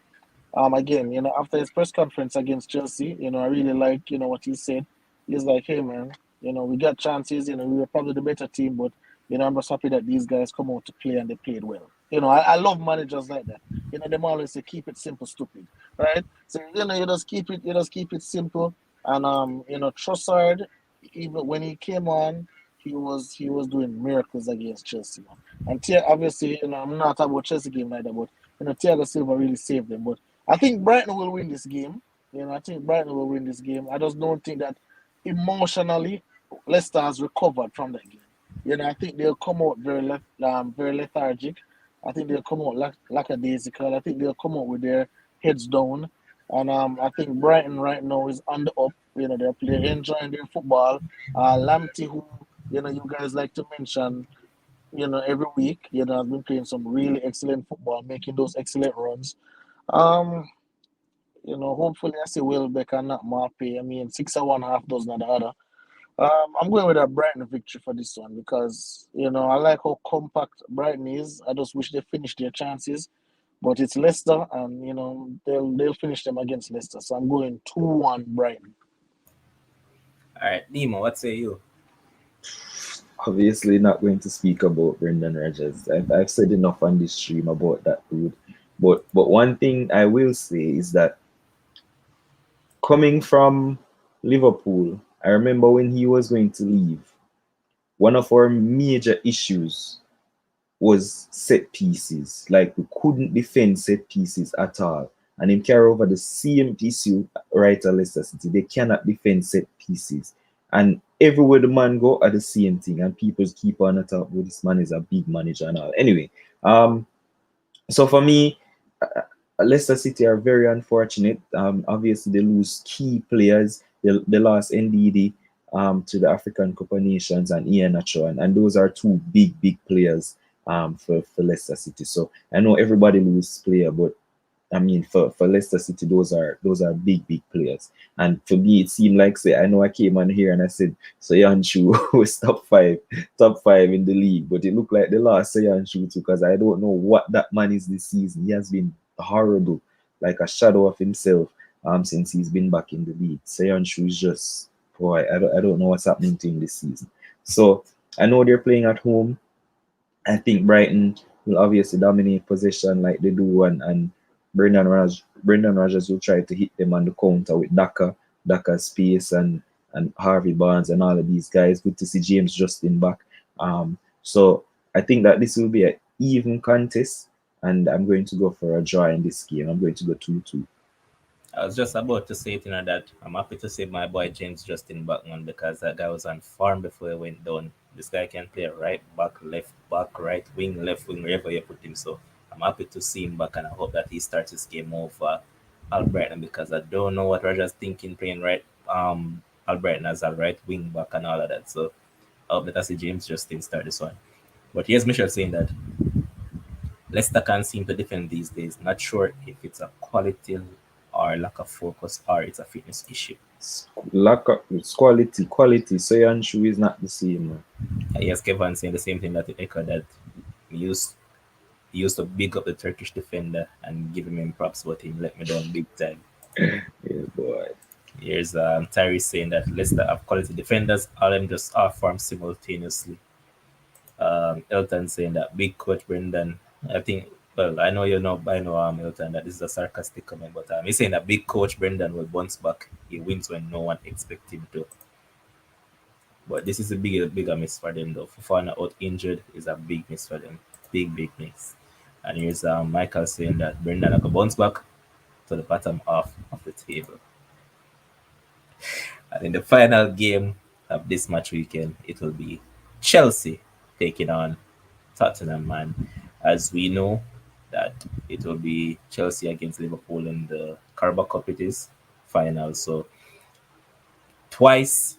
again, after his press conference against Chelsea, I really like, what he said. He's like, hey, man, we got chances, we were probably the better team, but, I'm just happy that these guys come out to play and they played well. I love managers like that. Them always say, keep it simple, stupid, right? So you just keep it simple, and Trossard, even when he came on, he was doing miracles against Chelsea, man. And obviously, I'm not talking about Chelsea game like that, but Thiago Silva really saved them. But I think Brighton will win this game. I think Brighton will win this game. I just don't think that emotionally Leicester has recovered from that game. I think they'll come out very lethargic. I think they'll come out lackadaisical. I think they'll come out with their heads down. And I think Brighton right now is on the up. They're enjoying their football. Lamptey, who you guys like to mention, every week, has been playing some really excellent football, making those excellent runs. Um, hopefully I see Welbeck and not Marpey. I mean, 6-1, half dozen of the other. I'm going with a Brighton victory for this one because I like how compact Brighton is. I just wish they finished their chances, but it's Leicester, and they'll finish them against Leicester. So I'm going 2-1 Brighton. All right, Nemo, what say you? Obviously, not going to speak about Brendan Rodgers. I've said enough on this stream about that dude. But one thing I will say is that coming from Liverpool, I remember when he was going to leave, one of our major issues was set pieces. Like we couldn't defend set pieces at all. And him carry over the same issue right at Leicester City. They cannot defend set pieces. And everywhere the man go are the same thing. And people keep on at well, this man is a big manager and all. Anyway, so for me, Leicester City are very unfortunate. Obviously, they lose key players. They lost NDD to the African Cup of Nations and Ian Nacho, and those are two big players for Leicester City. So I know everybody loses player, but I mean for Leicester City, those are big players. And for me, it seemed like say I know I came on here and I said Soyuncu was top five in the league, but it looked like they lost Soyuncu too because I don't know what that man is this season. He has been horrible, like a shadow of himself since he's been back in the league. Soyuncu is just boy, I don't know what's happening to him this season. So I know they're playing at home. I think Brighton will obviously dominate possession like they do, and Brendan Rodgers will try to hit them on the counter with Daka Space and Harvey Barnes and all of these guys. Good to see James Justin back. So I think that this will be an even contest, and I'm going to go for a draw in this game. I'm going to go 2-2. I was just about to say it, that I'm happy to see my boy James Justin back on because that guy was on farm before he went down. This guy can play right back, left back, right wing, left wing, wherever you put him. So I'm happy to see him back, and I hope that he starts his game over Albrighton because I don't know what Roger's thinking playing right Albrighton as a right wing back and all of that. So I hope that I see James Justin start this one. But here's Michelle saying that Leicester can't seem to defend these days. Not sure if it's a quality or lack of focus or it's a fitness issue. Lack of it's quality. Soyuncu is not the same. Man. Yes, Kevin saying the same thing that echo that he used to big up the Turkish defender and give him props, but he let me down big time. Yeah, boy. Here's Tyree saying that Leicester have quality defenders, all them just off form simultaneously. Elton saying that big coach Brendan. I think well, I know you know by now Elton that this is a sarcastic comment, but he's saying that big coach Brendan will bounce back. He wins when no one expects him to. But this is a bigger miss for them though. Fofana out injured is a big miss for them. Big miss. And here's Michael saying that Brendan will bounce back to the bottom half of the table. And in the final game of this match weekend, it will be Chelsea taking on Tottenham, man. As we know that it will be Chelsea against Liverpool in the Carabao Cup it is final. So twice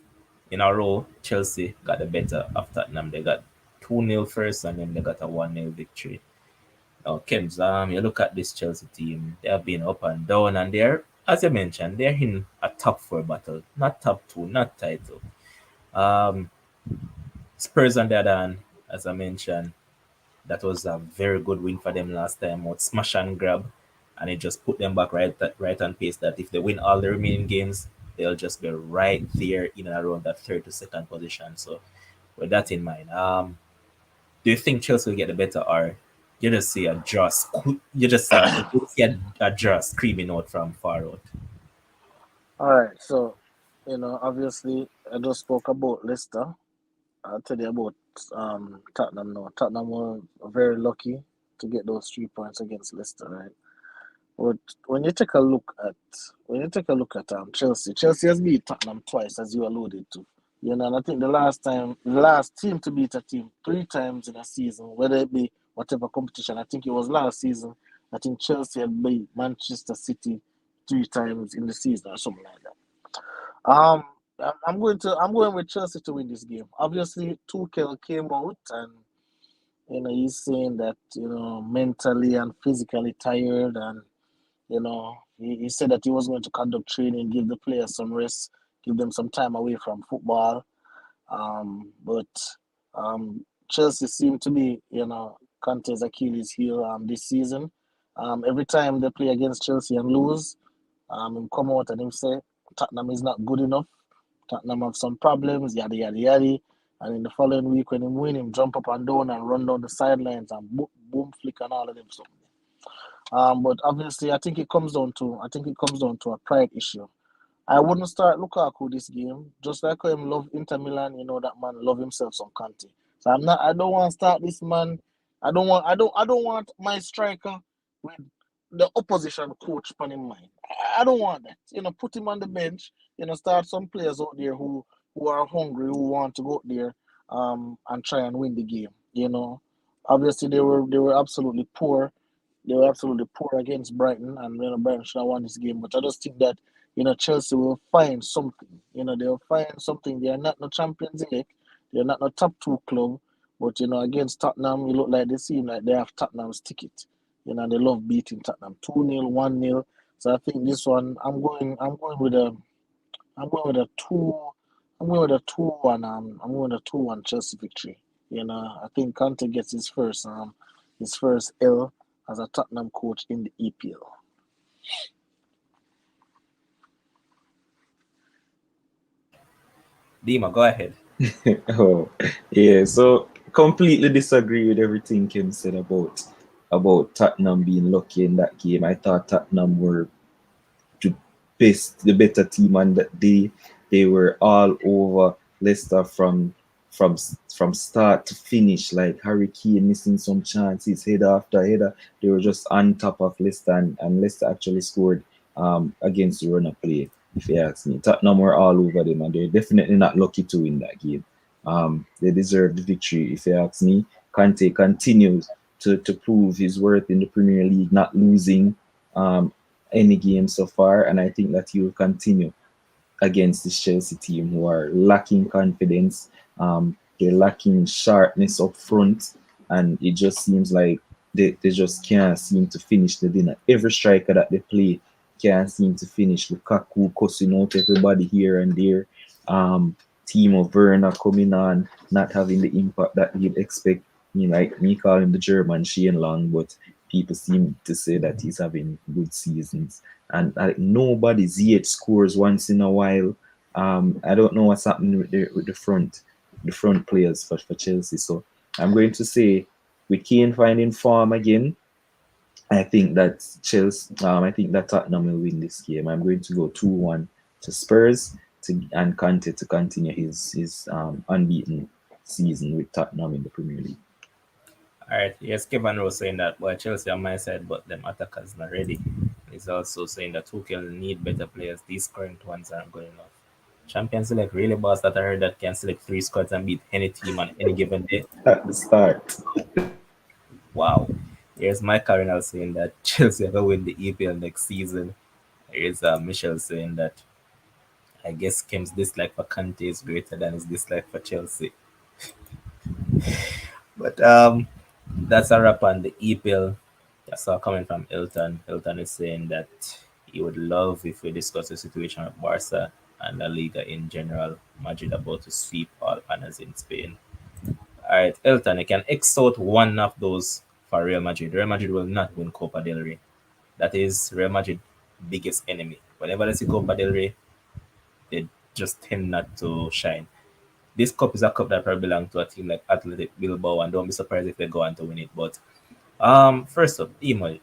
in a row, Chelsea got the better of Tottenham. They got 2-0 first and then they got a 1-0 victory. Now, Kems, you look at this Chelsea team, they have been up and down, and they're, as you mentioned, they're in a top four battle, not top two, not title. Um, Spurs on the other hand, as I mentioned, that was a very good win for them last time out, smash and grab, and it just put them back right on pace that if they win all the remaining games, they'll just be right there in and around that third to second position. So, with that in mind, do you think Chelsea will get the better, or you just see a draw? You see a draw screaming out from far out. All right, so obviously I just spoke about Leicester. I'll tell you about Tottenham now. Tottenham were very lucky to get those 3 points against Leicester, right? But when you take a look at Chelsea, Chelsea has beat Tottenham twice, as you alluded to. And I think the last team to beat a team 3 times in a season, whether it be whatever competition, I think it was last season. I think Chelsea had beat Manchester City 3 times in the season or something like that. I'm going with Chelsea to win this game. Obviously, Tuchel came out and he's saying that mentally and physically tired, and he said that he was going to conduct training, give the players some rest, give them some time away from football. But Chelsea seem to be, Conte's Achilles heel this season. Every time they play against Chelsea and lose, him come out and him say Tottenham is not good enough. Tottenham have some problems, yada yada yada. And in the following week, when him win, him jump up and down and run down the sidelines and boom, boom flick and all of them something. But obviously, I think it comes down to a pride issue. I wouldn't start Lukaku this game, just like how him love Inter Milan. That man love himself some Conte. So I'm not. I don't want to start this man. I don't want my striker with the opposition coach on in mind. I don't want that. Put him on the bench. Start some players out there who are hungry, who want to go out there, and try and win the game. Obviously they were absolutely poor. They were absolutely poor against Brighton, and Brighton should have won this game. But I just think that Chelsea will find something. They'll find something. They are not no Champions League. They are not no top two club. But against Tottenham, you look like they seem like they have Tottenham's ticket. They love beating Tottenham 2-0, 1-0. So I think this one, I'm going with a two. I'm going with a 2-1. I'm going with a 2-1 Chelsea victory. I think Conte gets his first L as a Tottenham coach in the EPL. Dima, go ahead. Oh, yeah. So completely disagree with everything Kim said about Tottenham being lucky in that game. I thought Tottenham were the the better team on that day. They were all over Leicester from start to finish. Like Harry Kane missing some chances, header after header. They were just on top of Leicester, and Leicester actually scored against the run of play. If you ask me, Tottenham were all over them, and they're definitely not lucky to win that game. They deserve the victory. If you ask me, Conte continues to prove his worth in the Premier League, not losing um, any game so far, and I think that he will continue against this Chelsea team who are lacking confidence. They're lacking sharpness up front, and it just seems like they just can't seem to finish the dinner. Every striker that they play can't seem to finish. Lukaku cussing out everybody here and there. Timo Werner coming on, not having the impact that you'd expect. Like me call him the German Shane Long, but people seem to say that he's having good seasons. And nobody's yet scores once in a while. I don't know what's happening with the front players for Chelsea. So I'm going to say with Kane finding form again, I think that I think that Tottenham will win this game. I'm going to go 2-1 to Spurs and Conte to continue his unbeaten season with Tottenham in the Premier League. All right. Yes, Kevin was saying that, well, Chelsea on my side, but them attackers not ready. He's also saying that Tuchel need better players. These current ones aren't good enough. Champions Select really boss that I heard that can select three squads and beat any team on any given day. At the start. Wow. Here's Mike Cardinal saying that Chelsea will win the EPL next season. Here's Michelle saying that I guess Kim's dislike for Conte is greater than his dislike for Chelsea. But that's a wrap on the EPL. I saw a comment from Elton. Elton is saying that he would love if we discuss the situation of Barca and La Liga in general. Madrid about to sweep all honors in Spain. All right, Elton, you can X out one of those for Real Madrid. Real Madrid will not win Copa del Rey. That is Real Madrid's biggest enemy. Whenever they see Copa del Rey, they just tend not to shine. This cup is a cup that probably belongs to a team like Athletic Bilbao, and don't be surprised if they go on to win it. But first up, Emo,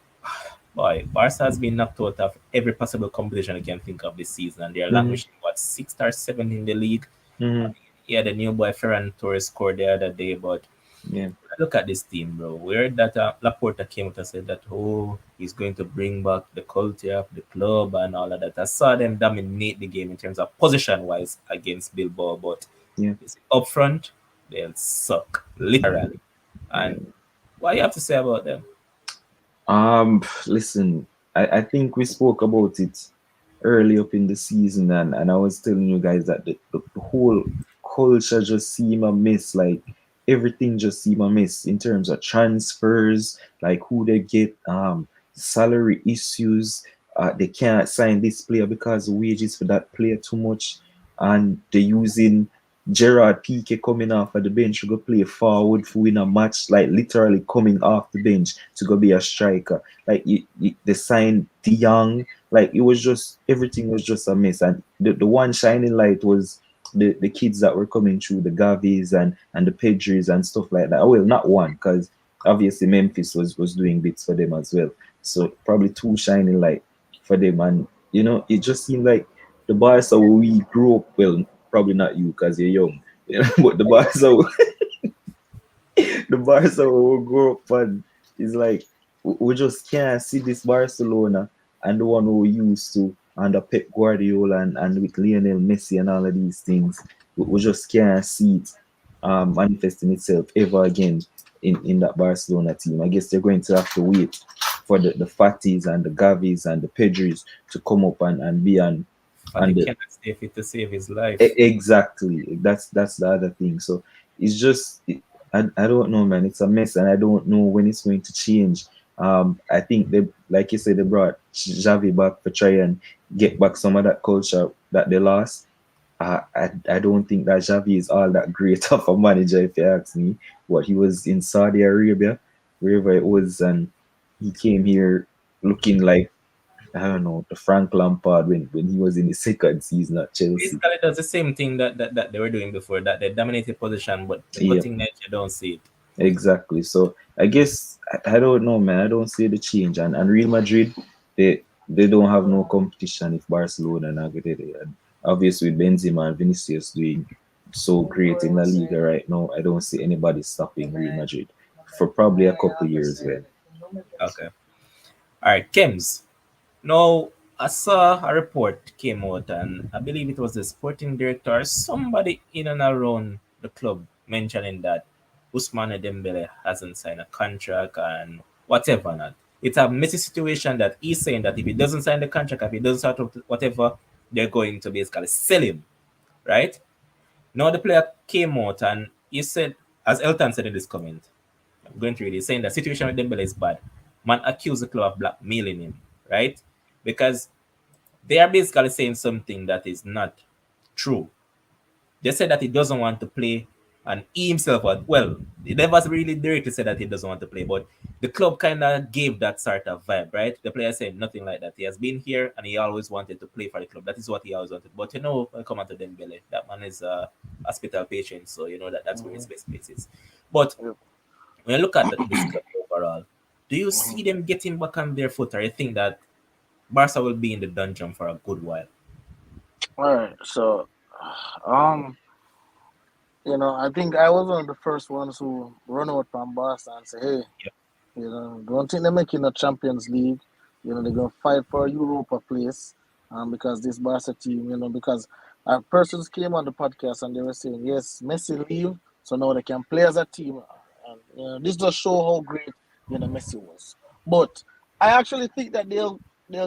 boy, Barca has been knocked out of every possible competition you can think of this season, and they're Mhm. languishing what sixth or seventh in the league. Mhm. Yeah, the new boy Ferran Torres scored the other day, but Yeah. look at this team, bro. We heard that Laporta came out and said that, oh, he's going to bring back the culture of the club and all of that. I saw them dominate the game in terms of position wise against Bilbao, but Yeah. Up front, they'll suck, literally. Yeah. And what you have to say about them? Listen, I think we spoke about it early up in the season, and I was telling you guys that the whole culture just seem a miss. Like everything just seem a miss in terms of transfers, like who they get, salary issues. They can't sign this player because the wages for that player too much, and they're using Gerard Piqué coming off of the bench to go play forward for win a match, like literally coming off the bench to go be a striker. Like they signed De Jong, like it was just everything was just a mess. And the one shining light was the kids that were coming through, the Gavis and the Pedris and stuff like that. Well, not one, because obviously Memphis was doing bits for them as well. So probably two shining light for them. And it just seemed like the Barca we grew up, well, probably not you because you're young, but the Barca we grew up and is like we just can't see this Barcelona and the one who we used to under Pep Guardiola and with Lionel Messi and all of these things. We just can't see it manifesting itself ever again in that Barcelona team. I guess they're going to have to wait for the Fatis and the Gavis and the Pedris to come up and be But he the cannot stay fit to save his life. exactly. That's the other thing. So it's just I don't know, man. It's a mess, and I don't know when it's going to change. I think they, like you said, they brought Xavi back to try and get back some of that culture that they lost. I don't think that Xavi is all that great of a manager, if you ask me. What he was in Saudi Arabia, wherever it was, and he came here looking like, I don't know, the Frank Lampard when he was in his second season at Chelsea. Basically, does the same thing that they were doing before, that they dominated position, but the good Yeah, thing that you don't see it. exactly. So I guess I don't know, man. I don't see the change. And Real Madrid, they don't have no competition if Barcelona not good at it. And obviously with Benzema and Vinicius doing so great in La Liga right now, I don't see anybody stopping Real Madrid for probably a couple years. Well, Okay. All right, Kems. Now, I saw a report came out, and I believe it was the sporting director or somebody in and around the club mentioning that Ousmane Dembele hasn't signed a contract and whatever not. It's a messy situation that he's saying that if he doesn't sign the contract, if he doesn't start up whatever, they're going to basically sell him, right? Now the player came out and he said, as Elton said in this comment, I'm going to read it, saying the situation with Dembele is bad. Man accused the club of blackmailing him, right? Because they are basically saying something that is not true. They said that he doesn't want to play, and he himself, well, he never really directly said that he doesn't want to play, but the club kind of gave that sort of vibe, right? The player said nothing like that. He has been here and he always wanted to play for the club. That is what he always wanted. But when come on to Dembele, that man is a hospital patient, so you know that's where his best place is. But Yep. when you look at this club overall, do you Mhm. see them getting back on their foot, or you think that Barca will be in the dungeon for a good while? All right. So, um, I think I was one of the first ones who run out from Barca and say, hey, Yep. don't think they're making the Champions League. They're gonna fight for a Europa place. Because this Barca team, because persons came on the podcast and they were saying, yes, Messi leave, so now they can play as a team. And this just show how great Messi was. But I actually think that they'll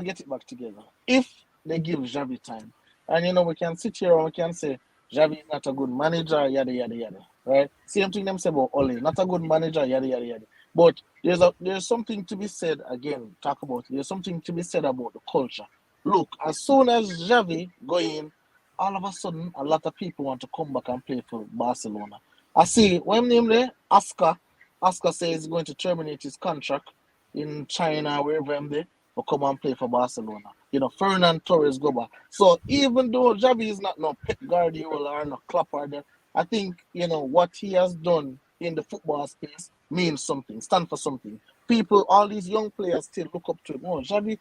get it back together if they give Xavi time. And we can sit here and we can say Xavi is not a good manager, yada yada yada. Right? Same thing them say about Ole, not a good manager, yada yada yada. But there's something to be said again. Talk about it. There's something to be said about the culture. Look, as soon as Xavi go in, all of a sudden a lot of people want to come back and play for Barcelona. I see when name there, Oscar. Oscar says he's going to terminate his contract in China, wherever I'm there, or come and play for Barcelona. Fernan Torres go back. So even though Xavi is not no Pep Guardiola or no Klopp or that, I think what he has done in the football space means something, stand for something. People, all these young players still look up to him. Oh, Xavi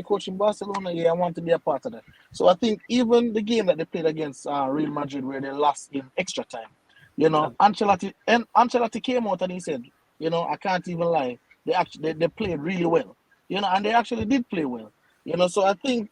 coaching Barcelona, yeah, I want to be a part of that. So I think even the game that they played against Real Madrid, where they lost in extra time, Yeah. Ancelotti came out and he said, I can't even lie, they played really well, and they actually did play well. So I think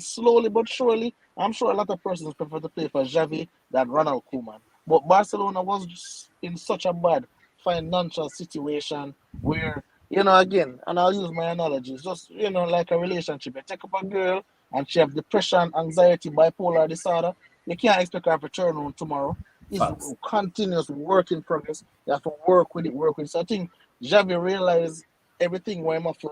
slowly but surely, I'm sure a lot of persons prefer to play for Xavi than Ronald Koeman. But Barcelona was just in such a bad financial situation where, again, and I'll use my analogy, it's just, like a relationship. You take up a girl and she have depression, anxiety, bipolar disorder. You can't expect her to turn on tomorrow. It's Facts. continuous work in progress. You have to work with it, work with it. So I think Xavi realized everything where him have to,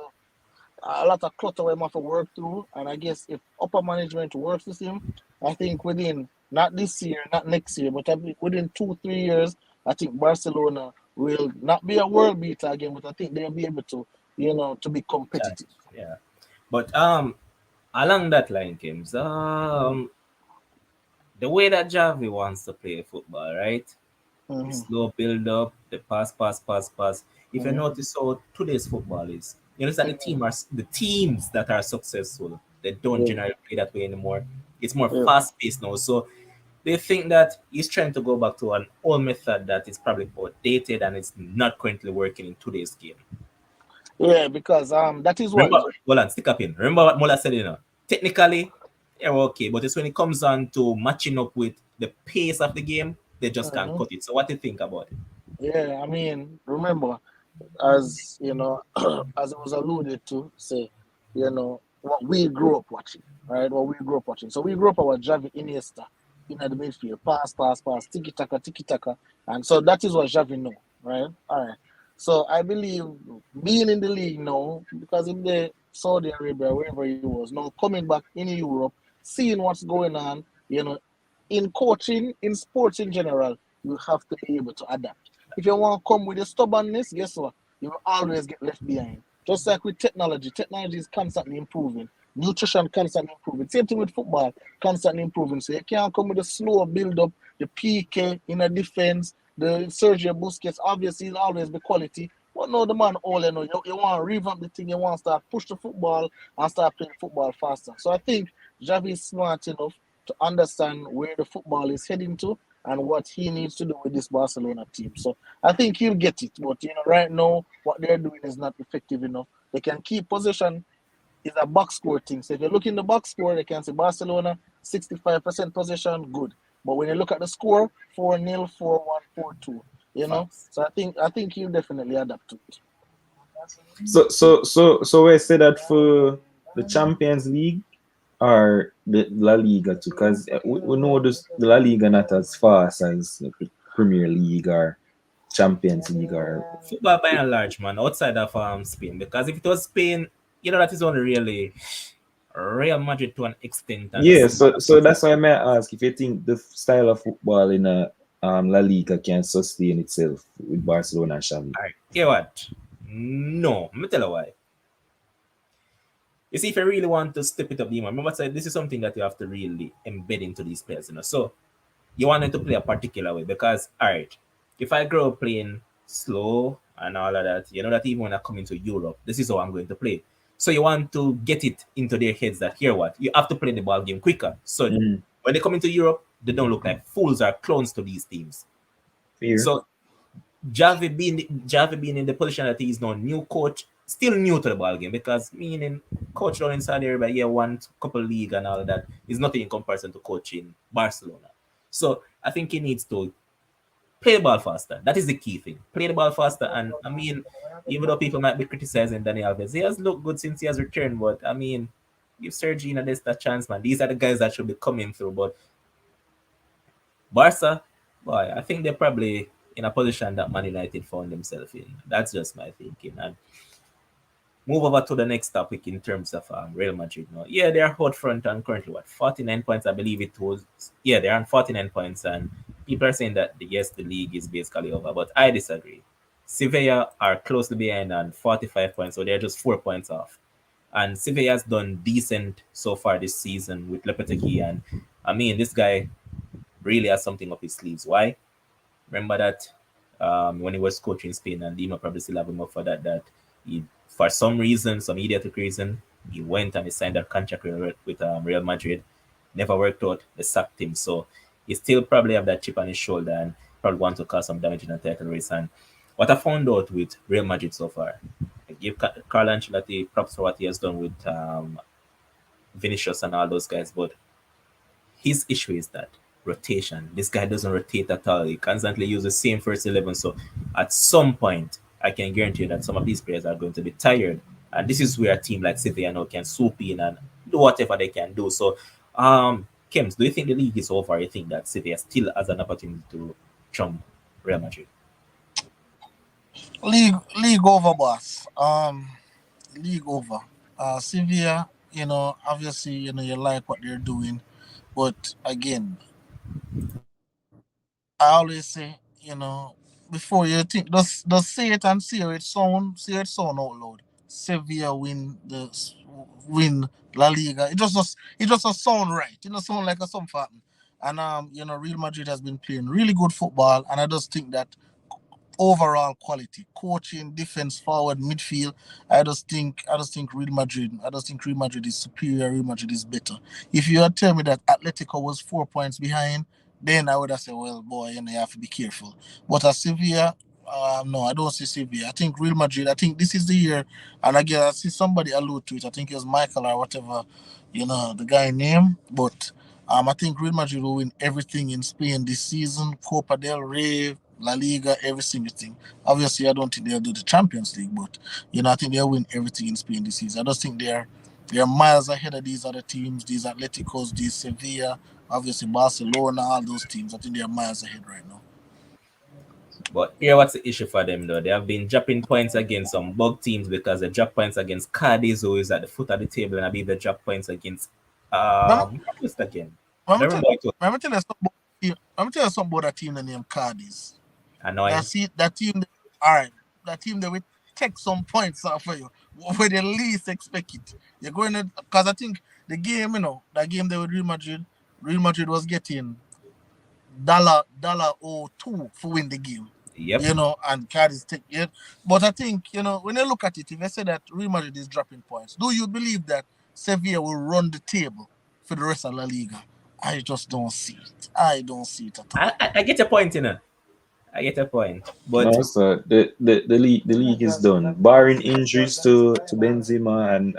a lot of clutter where him have to work through. And I guess if upper management works with him, I think within not this year, not next year, but I think within 2-3 years, I think Barcelona will not be a world beater again, but I think they'll be able to, to be Chat. competitive. Yeah. But along that line, Kims, the way that Javi wants to play football, right? The Hmm. slow build up, the pass, pass, pass, pass. If you Hmm. notice how today's football is, you understand the teams that are successful, they don't Yeah, generally play that way anymore. It's more yeah, fast paced now. So they think that he's trying to go back to an old method that is probably outdated and it's not currently working in today's game. yeah, because that is what. Remember, hold on, stick up in. Remember what Mola said, technically, they're okay, but it's when it comes on to matching up with the pace of the game, they just can't Mhm. cut it. So what do you think about it? Yeah, I mean, remember, as as it was alluded to, say, what we grew up watching, right? What we grew up watching. So we grew up our Javi Iniesta in the midfield, pass, pass, pass, tiki taka, and so that is what Javi know, right? All right. So I believe being in the league now, because in the Saudi Arabia, wherever he was, now coming back in Europe, seeing what's going on, in coaching, in sports in general, you have to be able to adapt. If you want to come with a stubbornness, guess what? You will always get left behind. Just like with technology is constantly improving. Nutrition constantly improving. Same thing with football, constantly improving. So you can't come with a slow build up, the PK in a defense, the Sergio Busquets. Obviously, it'll always be quality. But no, the man, all you want to revamp the thing. You want to start push the football and start playing football faster. So I think Javi is smart enough to understand where the football is heading to and what he needs to do with this Barcelona team. So I think he'll get it. But right now, what they're doing is not effective enough. They can keep possession is a box score thing. So if you look in the box score, they can see Barcelona 65% possession, good. But when you look at the score, 4-0, 4-1, 4-2. Facts. So I think he'll definitely adapt to it. So I say that for the Champions League or the La Liga too, because we know the La Liga not as fast as the Premier League or Champions League or Football by and large, man, outside of Spain. Because if it was Spain, that is only really Real Madrid to an extent and yeah. some So other so clubs. that's why I may ask if you think the style of football in a La Liga can sustain itself with Barcelona and Xavi. All right, hear what? No, let me tell you why. You see, if you really want to step it up, remember, I said this is something that you have to really embed into these players. So you want them to play a particular way because, all right, if I grow up playing slow and all of that, you know that even when I come into Europe, this is how I'm going to play. So you want to get it into their heads that here what you have to play the ball game quicker. So Mm, when they come into Europe, they don't look like fools or clones to these teams. fair. So Javi being in the position that he is now, new coach, still new to the ball game because meaning coach down in Saudi Arabia, yeah, one couple league and all of that is nothing in comparison to coaching Barcelona. So I think he needs to play the ball faster. That is the key thing. Play the ball faster. And I mean, even though people might be criticizing Dani Alves, he has looked good since he has returned. But I mean, give Sergio this that chance, man. These are the guys that should be coming through. But Barca, boy, I think they're probably in a position that Man United found themselves in. That's just my thinking. And move over to the next topic in terms of Real Madrid now. Yeah, they are hot front and currently what 49 points, I believe it was. Yeah, they're on 49 points, and people are saying that yes, the league is basically over, but I disagree. Sevilla are closely behind on 45 points, so they're just 4 points off. And Sevilla has done decent so far this season with Lopetegui, and I mean this guy really has something up his sleeves. Why? Remember that when he was coaching Spain, and Dima probably still have him up for that. That he, for some reason, some idiotic reason, he went and he signed that contract with Real Madrid. Never worked out. They sacked him. So he still probably have that chip on his shoulder and probably want to cause some damage in the title race. And what I found out with Real Madrid so far, I give Carlo Ancelotti props for what he has done with Vinicius and all those guys, but his issue is that rotation. This guy doesn't rotate at all. He constantly uses the same first 11. So at some point, I can guarantee you that some of these players are going to be tired. And this is where a team like City I know can swoop in and do whatever they can do. So, Kems, do you think the league is over? Or you think that City still has an opportunity to trump Real Madrid? League over, boss. League over. Sevilla, obviously, you like what they're doing, but again, I always say, before you think, just say it and see it sound out loud. Sevilla win La Liga. It just a sound right. Sound like a some happen. And Real Madrid has been playing really good football, and I just think that overall quality, coaching, defense, forward, midfield. I just think Real Madrid is superior. Real Madrid is better. If you had tell me that Atletico was 4 points behind, then I would have said, well, boy, you have to be careful. But at Sevilla, no, I don't see Sevilla. I think Real Madrid. I think this is the year, and again, I see somebody allude to it. I think it was Michael or whatever, the guy name, but. I think Real Madrid will win everything in Spain this season. Copa del Rey, La Liga, every single thing. Obviously, I don't think they'll do the Champions League, but I think they'll win everything in Spain this season. I just think they're miles ahead of these other teams, these Atleticos, these Sevilla, obviously Barcelona, all those teams. I think they're miles ahead right now. But here, what's the issue for them though? They have been dropping points against some bug teams because they drop points against Cadiz, who is at the foot of the table, and I believe they drop points against Let what was that again? me, I don't remember what it was. let me tell you something about, let me tell you something about that team named Cadiz. Annoying. That team, all right, that team that will take some points off for you where they least expect it. You're going to, because I think the game, that game they with Real Madrid was getting $2 for win the game. Yep. And Cadiz take it. But I think, when you look at it, if I say that Real Madrid is dropping points, do you believe that Sevilla will run the table for the rest of La Liga? I just don't see it. I don't see it at all. I get your point, I get your point. But No, so the league is done. Barring injuries to Benzema and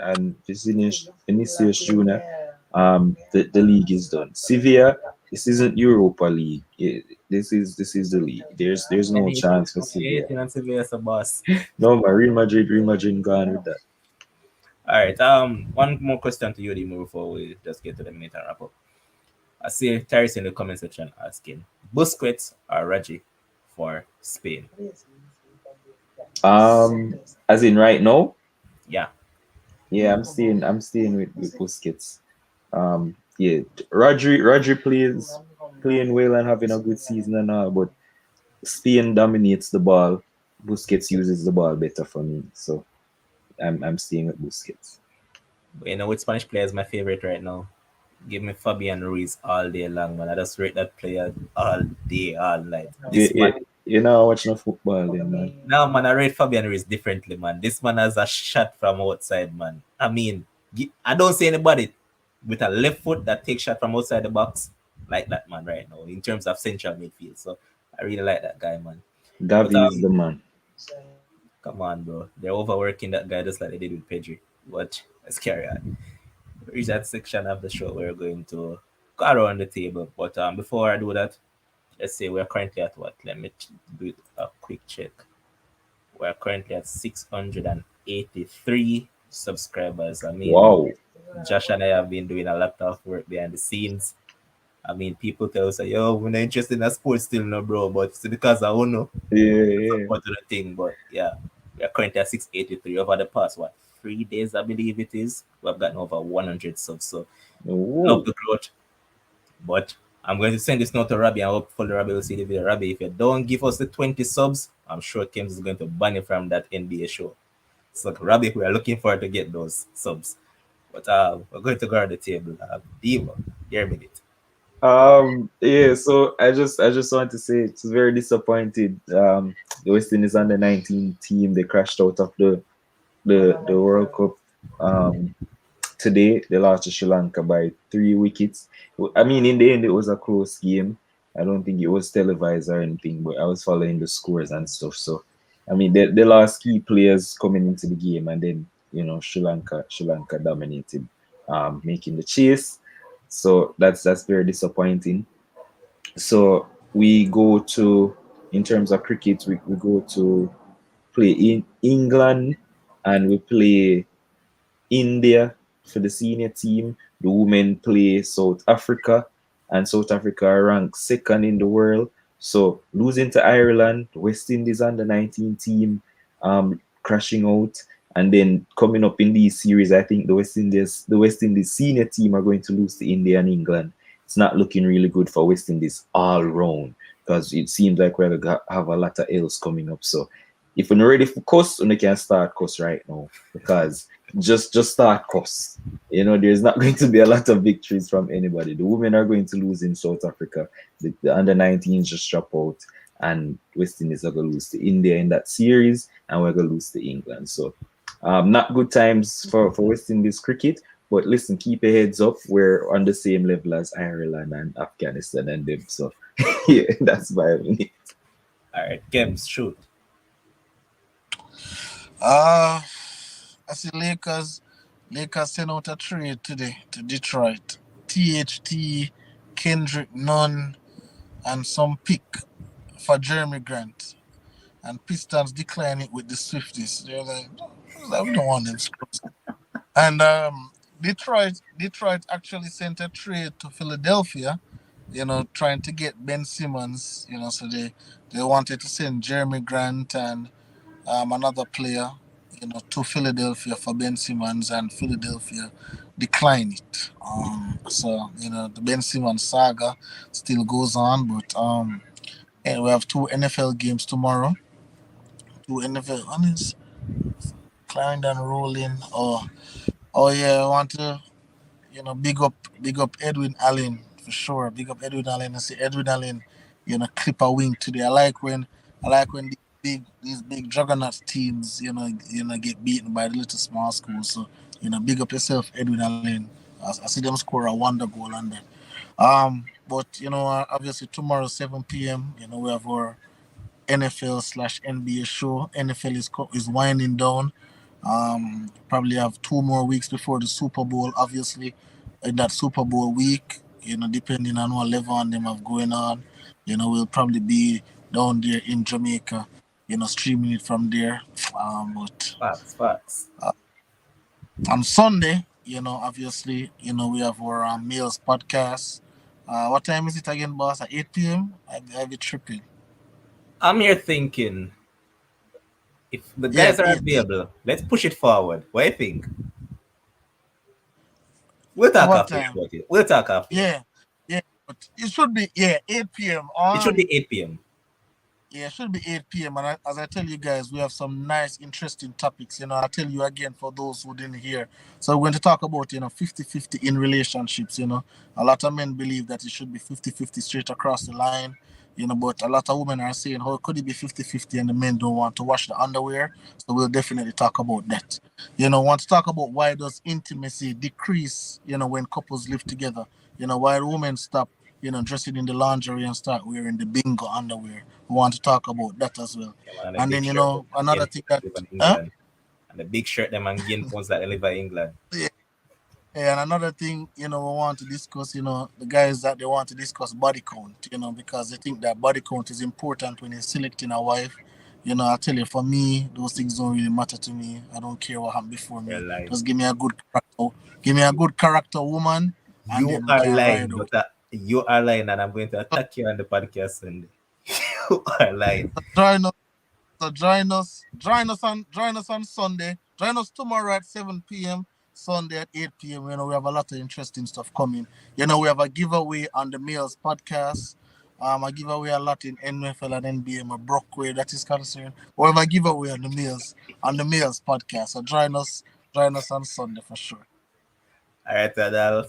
Vinicius Junior, the league is done. Sevilla, this isn't Europa League. This is the league. There's no chance for Sevilla. and Sevilla is a boss. No, but Real Madrid gone with that. All right. One more question to you, Dimo, before we just get to the minute and wrap up. I see Terrace in the comment section asking Busquets or Raji for Spain. As in right now, Yeah. yeah, I'm staying with Busquets. Yeah, Rodri plays playing well and having a good season and all, but Spain dominates the ball. Busquets uses the ball better for me, so I'm staying with Busquets. But which Spanish player is my favorite right now? Give me Fabian Ruiz all day long, man. I just rate that player all day, all night. You, This man, you, you know watching football then, man. now, man, I rate Fabian Ruiz differently, man. This man has a shot from outside, man. I mean, I don't see anybody with a left foot that takes shot from outside the box like that, man, right now, in terms of central midfield. So I really like that guy, man. But Gavi is the man. come on, bro. They're overworking that guy just like they did with Pedri. But let's carry on. Reach that section of the show. We're going to go around the table. But before I do that, let's say we're currently at what? Let me do a quick check. We're currently at 683 subscribers. I mean, Wow. Josh and I have been doing a lot of work behind the scenes. I mean, people tell us, yo, we're not interested in sports still, no, bro. But it's because I don't know. Yeah. Part of the thing. But yeah, we are currently at 683 over the past, 3 days, I believe it is. We've gotten over 100 subs. So Whoa. love the growth. But I'm going to send this note to Rabbi and hopefully Rabbi will see the video. Rabbi, if you don't give us the 20 subs, I'm sure Kim is going to ban you from that NBA show. So Rabbi, we are looking forward to get those subs. But we're going to guard the table. Diva, your minute. Yeah, so I just want to say it's very disappointed. The West Indies under 19 team, they crashed out of the World Cup. Today they lost to Sri Lanka by 3 wickets. I mean, in the end, it was a close game. I don't think it was televised or anything, but I was following the scores and stuff. So, I mean, they lost key players coming into the game, and then Sri Lanka dominated, making the chase. So that's very disappointing. So we go to, in terms of cricket, we go to play in England, and we play India for the senior team. The women play South Africa, and South Africa are ranked second in the world. So losing to Ireland, West Indies under 19 team, crashing out, and then coming up in these series, I think the West Indies senior team are going to lose to India and England. It's not looking really good for West Indies all round, because it seems like we're gonna have a lot of L's coming up. So if you're not ready for cuss, you can start cuss right now, because just start cuss. There's not going to be a lot of victories from anybody. The women are going to lose in South Africa. The under 19s just drop out, and West Indies are going to lose to India in that series, and we're going to lose to England. So, not good times for West Indies cricket. But listen, keep your heads up. We're on the same level as Ireland and Afghanistan and them. So, yeah, that's my opinion. All right, Games, shoot. I see Lakers sent out a trade today to Detroit. THT, Kendrick Nunn, and some pick for Jeremy Grant. And Pistons decline it with the Swifties. They're like, we don't want them screws. And Detroit actually sent a trade to Philadelphia, trying to get Ben Simmons, so they wanted to send Jeremy Grant and another player, to Philadelphia for Ben Simmons, and Philadelphia declined it. So the Ben Simmons saga still goes on, but and we have two NFL games tomorrow. Two NFL, one is climbing and rolling. Oh yeah, I want to big up Edwin Allen for sure. Big up Edwin Allen. I see Edwin Allen, clip a wing today. I like when these big juggernaut teams, get beaten by the little small schools. So, big up yourself, Edwin Allen. I see them score a wonder goal on that. But obviously tomorrow 7 p.m. We have our NFL/NBA show. NFL is winding down. Probably have 2 more weeks before the Super Bowl. Obviously, in that Super Bowl week, depending on what level on them have going on, we'll probably be down there in Jamaica, streaming it from there. But Facts, facts. on Sunday, obviously, we have our Meals podcast. What time is it again, boss? At 8 p.m. I'll be tripping. I'm here thinking if the Yeah, guys at are 8. available, let's push it forward. What do you think? We'll To talk what after time? about it. We'll talk after. Yeah, yeah, but it should be 8 p.m. It should be 8 p.m. Yeah, it should be 8 p.m. And as I tell you guys, we have some nice, interesting topics. I'll tell you again for those who didn't hear. So we're going to talk about 50-50 in relationships. A lot of men believe that it should be 50-50 straight across the line. But a lot of women are saying, how could it be 50-50 and the men don't want to wash the underwear? So we'll definitely talk about that. Want to talk about why does intimacy decrease, when couples live together? Why do women stop, dressing in the lingerie and start wearing the bingo underwear? We want to talk about that as well. Yeah, man, and the And big then, shirt them another again thing that that, live in huh? England. And the big shirt them and gain points that they live in England. Yeah. And another thing, we want to discuss, the guys that they want to discuss body count, because they think that body count is important when you're selecting a wife. I tell you, for me, those things don't really matter to me. I don't care what happened before You're me. lying. Just give me a good character woman, and You then we are can ride lying, out. but you are lying, and I'm going to attack you on the podcast Sunday. You are lying. So join us on Sunday. Join us tomorrow at 7 p.m. Sunday at 8 p.m. We have a lot of interesting stuff coming. We have a giveaway on the Males podcast. I give away a lot in NFL and NBA, my Brockway that is concerned. We have a giveaway on the Males podcast. So join us on Sunday for sure. All right, and I'll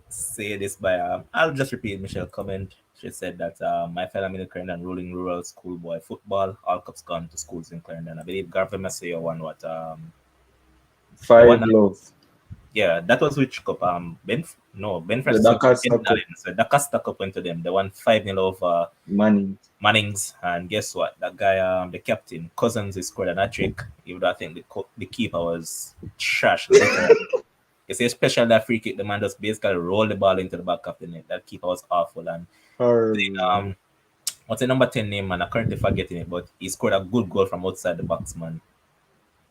say this by I'll just repeat Michelle's comment. She said that my fellow in Clarendon ruling rural schoolboy football. All cups gone to schools in Clarendon. I believe Garvin Massey won what the one Five that, love. yeah, that was which cup? Ben The Francis went to Dakar Cup. Allen. So the Costa Cup went to them. They won 5-0 over Manning. Mannings, and guess what? That guy, the captain, Cousins, he scored an hat-trick, even though I think the keeper was trash, literally. You see, especially that free kick, the man just basically rolled the ball into the back of the net. That keeper was awful. And Horrible. What's the number 10 name, man? I'm currently forgetting it, but he scored a good goal from outside the box, man.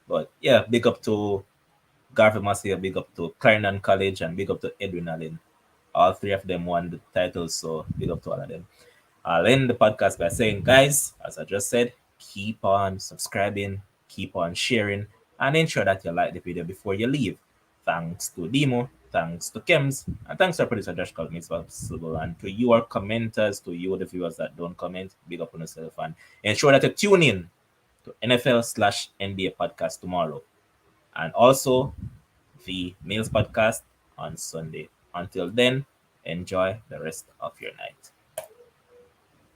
But yeah, big up to Garvey Massey, big up to Clarendon College, and big up to Edwin Allen. All three of them won the titles, so big up to all of them. I'll end the podcast by saying, guys, as I just said, keep on subscribing, keep on sharing, and ensure that you like the video before you leave. Thanks to Demo, thanks to Kems, and thanks to our producer Josh Called It's Possible, and to you, our commenters, to you, the viewers that don't comment, big up on yourself, and ensure that you tune in to NFL/NBA podcast tomorrow, and also the Meals podcast on Sunday. Until then, enjoy the rest of your night.